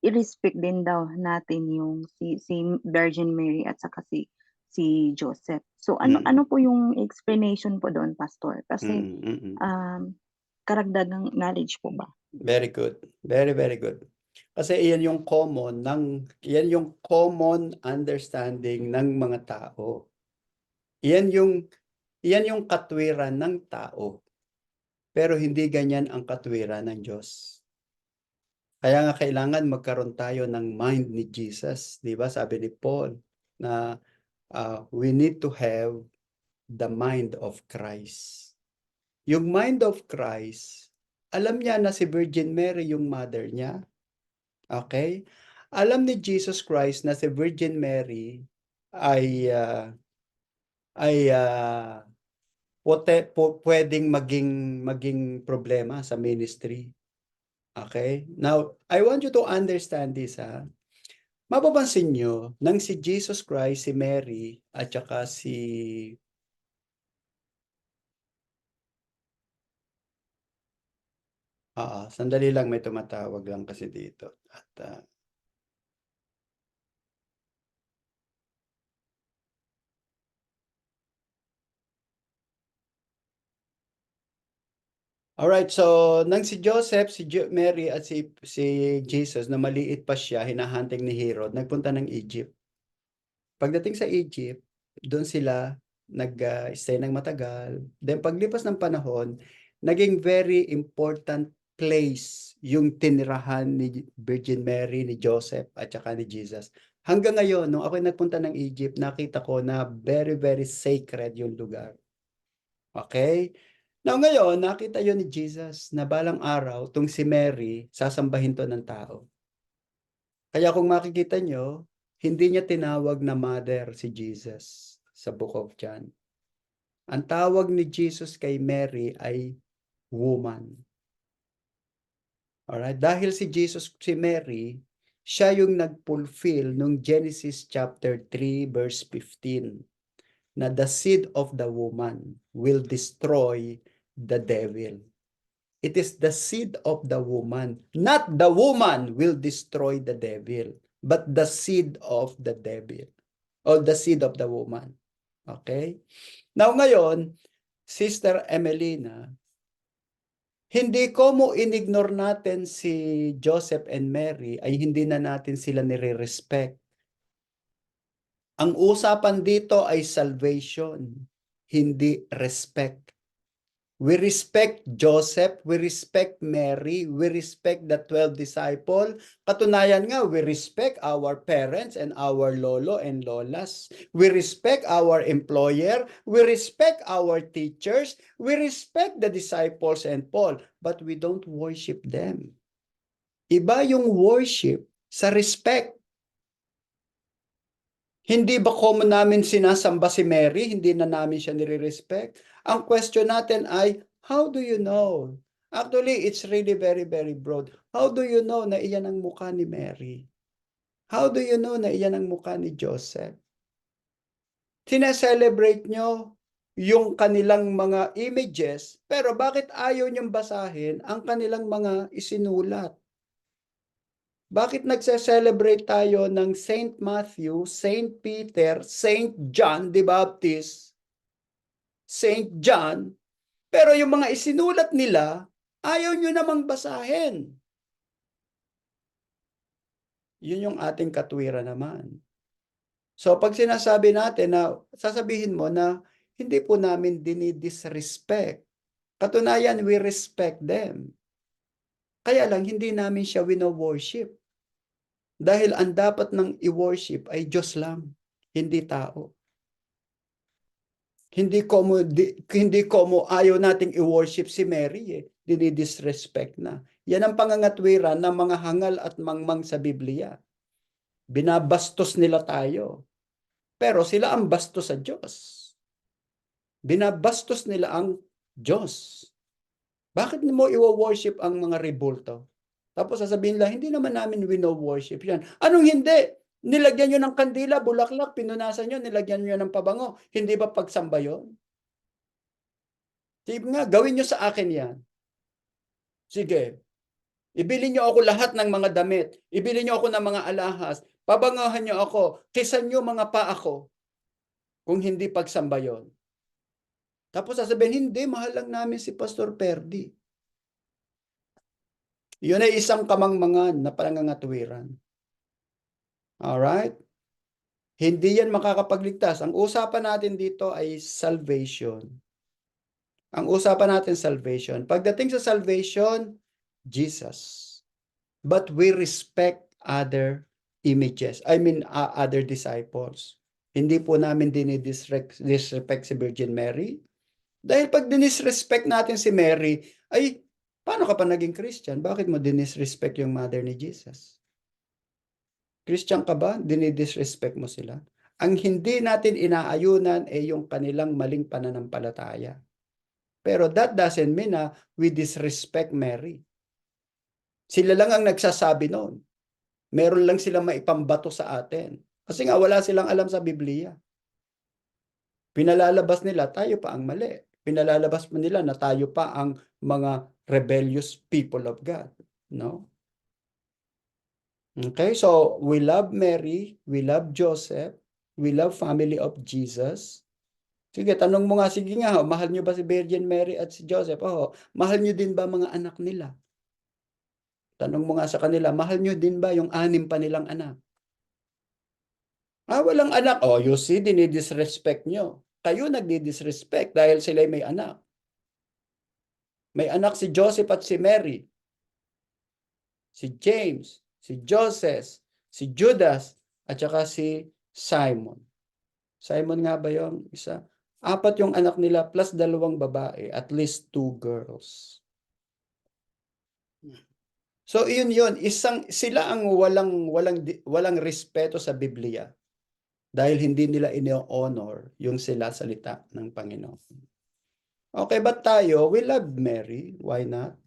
i-respect din daw natin yung si Virgin Mary at saka si Joseph. So ano po yung explanation po doon, Pastor? Kasi karagdagang knowledge po ba? Very good. Very, very good. Kasi iyan yung common understanding ng mga tao. Iyan yung katwiran ng tao. Pero hindi ganyan ang katwiran ng Diyos. Kaya nga kailangan magkaroon tayo ng mind ni Jesus. Di ba? Sabi ni Paul na we need to have the mind of Christ. Yung mind of Christ, alam niya na si Virgin Mary yung mother niya. Okay? Alam ni Jesus Christ na si Virgin Mary ay pwedeng maging problema sa ministry. Okay? Now, I want you to understand this, ha? Mapapansin nyo, nang si Jesus Christ, si Mary, at saka sandali lang, may tumatawag lang kasi dito. At alright, so nang si Joseph, Mary at si Jesus na maliit pa siya, hinahunting ni Herod, nagpunta ng Egypt. Pagdating sa Egypt, doon sila nag-stay ng matagal. Then paglipas ng panahon, naging very important place yung tinirahan ni Virgin Mary, ni Joseph at saka ni Jesus. Hanggang ngayon, nung ako nagpunta ng Egypt, nakita ko na very, very sacred yung lugar. Okay? Now ngayon, nakita yun ni Jesus na balang araw, tong si Mary, sasambahin to ng tao. Kaya kung makikita nyo, hindi niya tinawag na mother si Jesus sa Book of John. Ang tawag ni Jesus kay Mary ay woman. Alright? Dahil si Mary, siya yung nag-fulfill nung Genesis chapter 3 verse 15 na the seed of the woman will destroy the devil. It is the seed of the woman, not the woman will destroy the devil, but the seed of the devil, or the seed of the woman. Okay? Now ngayon, Sister Emelina, hindi ko mo inignore natin si Joseph and Mary ay hindi na natin sila nire-respect. Ang usapan dito ay salvation, hindi respect. We respect Joseph, we respect Mary, we respect the 12 disciples. Katunayan nga, we respect our parents and our lolo and lolas. We respect our employer, we respect our teachers, we respect the disciples and Paul, but we don't worship them. Iba yung worship sa respect. Hindi ba common namin sinasamba si Mary? Hindi na namin siya nire-respect? Ang question natin ay, how do you know? Actually, it's really very, very broad. How do you know na iyan ang mukha ni Mary? How do you know na iyan ang mukha ni Joseph? Sineselebrate nyo yung kanilang mga images, pero bakit ayaw niyong basahin ang kanilang mga isinulat? Bakit nagse-celebrate tayo ng Saint Matthew, Saint Peter, Saint John the Baptist, Saint John, Pero yung mga isinulat nila, ayaw nyo namang basahin. Yun yung ating katwiran naman. So pag sinasabi natin na, sasabihin mo na hindi po namin dinidisrespect. Katunayan, we respect them. Kaya lang, hindi namin siya wino-worship. Dahil ang dapat ng i-worship ay Diyos lang, hindi tao. Hindi ko mo ayaw nating i-worship si Mary eh. Dinidisrespect na. Yan ang pangangatwiran ng mga hangal at mangmang sa Biblia. Binabastos nila tayo. Pero sila ang bastos sa Diyos. Binabastos nila ang Diyos. Bakit mo i-worship ang mga rebulto? Tapos sasabihin lang, hindi naman namin wino-worship yan. Anong hindi? Nilagyan nyo ng kandila, bulaklak, pinunasan nyo, nilagyan nyo ng pabango. Hindi ba pagsamba yun? Sige nga, gawin nyo sa akin yan. Sige. Ibili nyo ako lahat ng mga damit. Ibili nyo ako ng mga alahas. Pabangahan nyo ako. Kisan nyo mga paa ko. Kung hindi pagsamba yun. Tapos sasabihin, hindi, mahal lang namin si Pastor Perdi. Yun ay isang kamangmangan na panangangatwiran. Alright? Hindi yan makakapagligtas. Ang usapan natin dito ay salvation. Ang usapan natin salvation. Pagdating sa salvation, Jesus. But we respect other images. Other disciples. Hindi po namin dinidisrespect si Virgin Mary. Dahil pag dinisrespect natin si Mary, ay, paano ka pa naging Christian? Bakit mo dinisrespect yung mother ni Jesus? Christian ka ba? Dinidisrespect mo sila? Ang hindi natin inaayunan ay yung kanilang maling pananampalataya. Pero that doesn't mean na we disrespect Mary. Sila lang ang nagsasabi noon. Meron lang silang maipambato sa atin. Kasi nga wala silang alam sa Biblia. Pinalalabas nila, tayo pa ang mali. Pinalalabas mo nila na tayo pa ang mga rebellious people of God. No? Okay, so we love Mary, we love Joseph, we love family of Jesus. Sige, tanong mo nga, sige nga, mahal nyo ba si Virgin Mary at si Joseph? Oo, mahal nyo din ba mga anak nila? Tanong mo nga sa kanila, mahal nyo din ba yung 6 pa nilang anak? Walang anak. Oh, you see, dinidisrespect nyo. Kayo nagdi-disrespect dahil sila may anak. May anak si Joseph at si Mary. Si James, si Joseph, si Judas, at saka si Simon. Simon nga ba yung isa? 4 yung anak nila plus 2 babae, at least 2 girls. So yun, sila ang walang respeto sa Biblia dahil hindi nila ino-honor yung salita ng Panginoon. Okay, but tayo, we love Mary. Why not?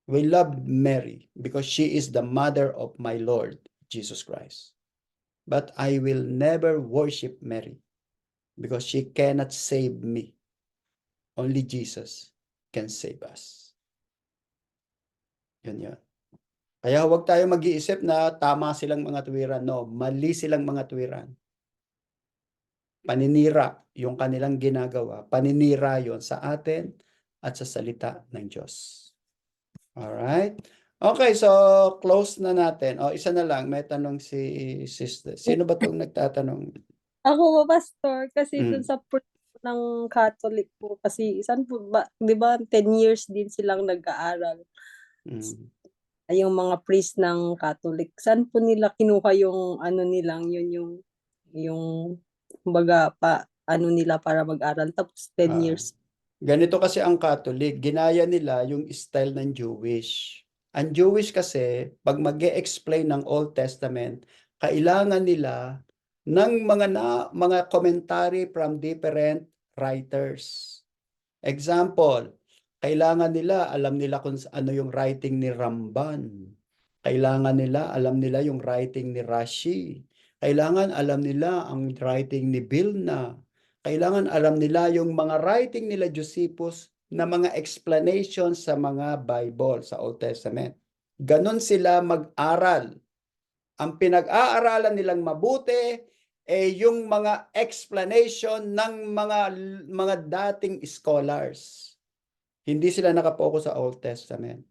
We love Mary because she is the mother of my Lord Jesus Christ. But I will never worship Mary because she cannot save me. Only Jesus can save us. Yun. Kaya huwag tayo mag-iisip na tama silang mga tuwiran. No, mali silang mga tuwiran. Paninira yung kanilang ginagawa. Paninira yon sa atin at sa salita ng Diyos. Alright? Okay, so close na natin. Isa na lang. May tanong si sister. Sino ba itong nagtatanong? Ako po, Pastor, kasi dun sa ng Catholic po, kasi saan po ba, di ba 10 years din silang nag-aaral. Yung mga priest ng Catholic, saan po nila kinuha yung ano nilang, yun yung kumbaga nila para mag-aral, tapos 10 years. Ganito kasi ang Catholic, ginaya nila yung style ng Jewish. Ang Jewish kasi, pag mag-e-explain ng Old Testament, kailangan nila ng mga commentary from different writers. Example, kailangan nila, alam nila kung ano yung writing ni Ramban. Kailangan nila, alam nila yung writing ni Rashi. Kailangan alam nila ang writing ni Vilna. Kailangan alam nila yung mga writing nila Josephus na mga explanation sa mga Bible, sa Old Testament. Ganon sila mag-aral. Ang pinag-aaralan nilang mabuti yung mga explanation ng mga dating scholars. Hindi sila nakapokus sa Old Testament.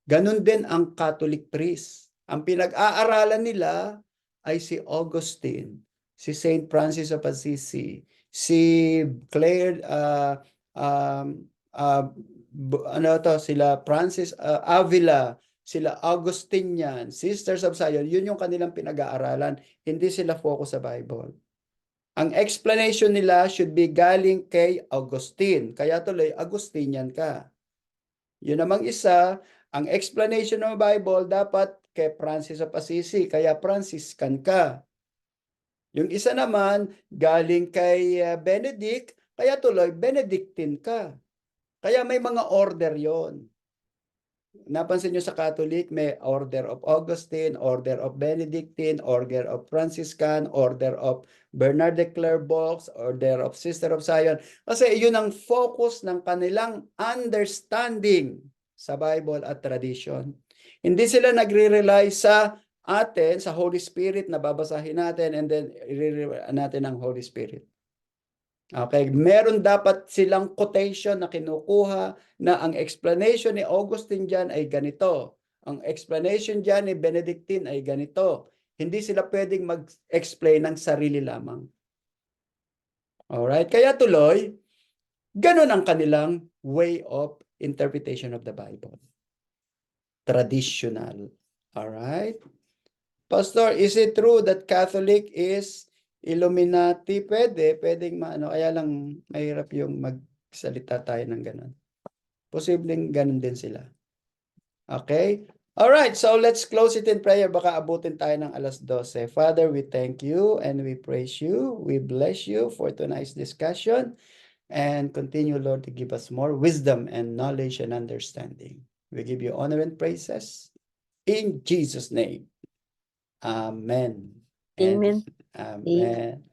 Ganon din ang Catholic priest. Ang pinag-aaralan nila ay si Augustine, si Saint Francis of Assisi, si Clare, sila Francis Avila, sila Augustinian, Sisters of Zion, yun yung kanilang pinag-aaralan. Hindi sila focus sa Bible. Ang explanation nila should be galing kay Augustine. Kaya tuloy, Augustinian ka. Yun namang isa, ang explanation ng Bible dapat kay Francis of Assisi. Kaya Franciscan ka. Yung isa naman, galing kay Benedict. Kaya tuloy, Benedictine ka. Kaya may mga order yon. Napansin nyo sa Catholic, may Order of Augustine, Order of Benedictine, Order of Franciscan, Order of Bernard de Clairvaux, Order of Sister of Zion. Kasi yun ang focus ng kanilang understanding sa Bible at tradition. Hindi sila nagre-rely sa atin, sa Holy Spirit na babasahin natin and then i-rely natin ang Holy Spirit. Okay, meron dapat silang quotation na kinukuha na ang explanation ni Augustine dyan ay ganito. Ang explanation dyan ni Benedictine ay ganito. Hindi sila pwedeng mag-explain ng sarili lamang. Alright, kaya tuloy, ganun ang kanilang way of interpretation of the Bible. Traditional. Alright? Pastor, is it true that Catholic is Illuminati? Pwedeng maano, kaya lang mahirap yung magsalita tayo ng ganun. Posibleng ganun din sila. Okay? Alright, so let's close it in prayer. Baka abutin tayo ng 12:00. Father, we thank you and we praise you. We bless you for tonight's discussion and continue, Lord, to give us more wisdom and knowledge and understanding. We give you honor and praises in Jesus' name. Amen. Amen. Amen.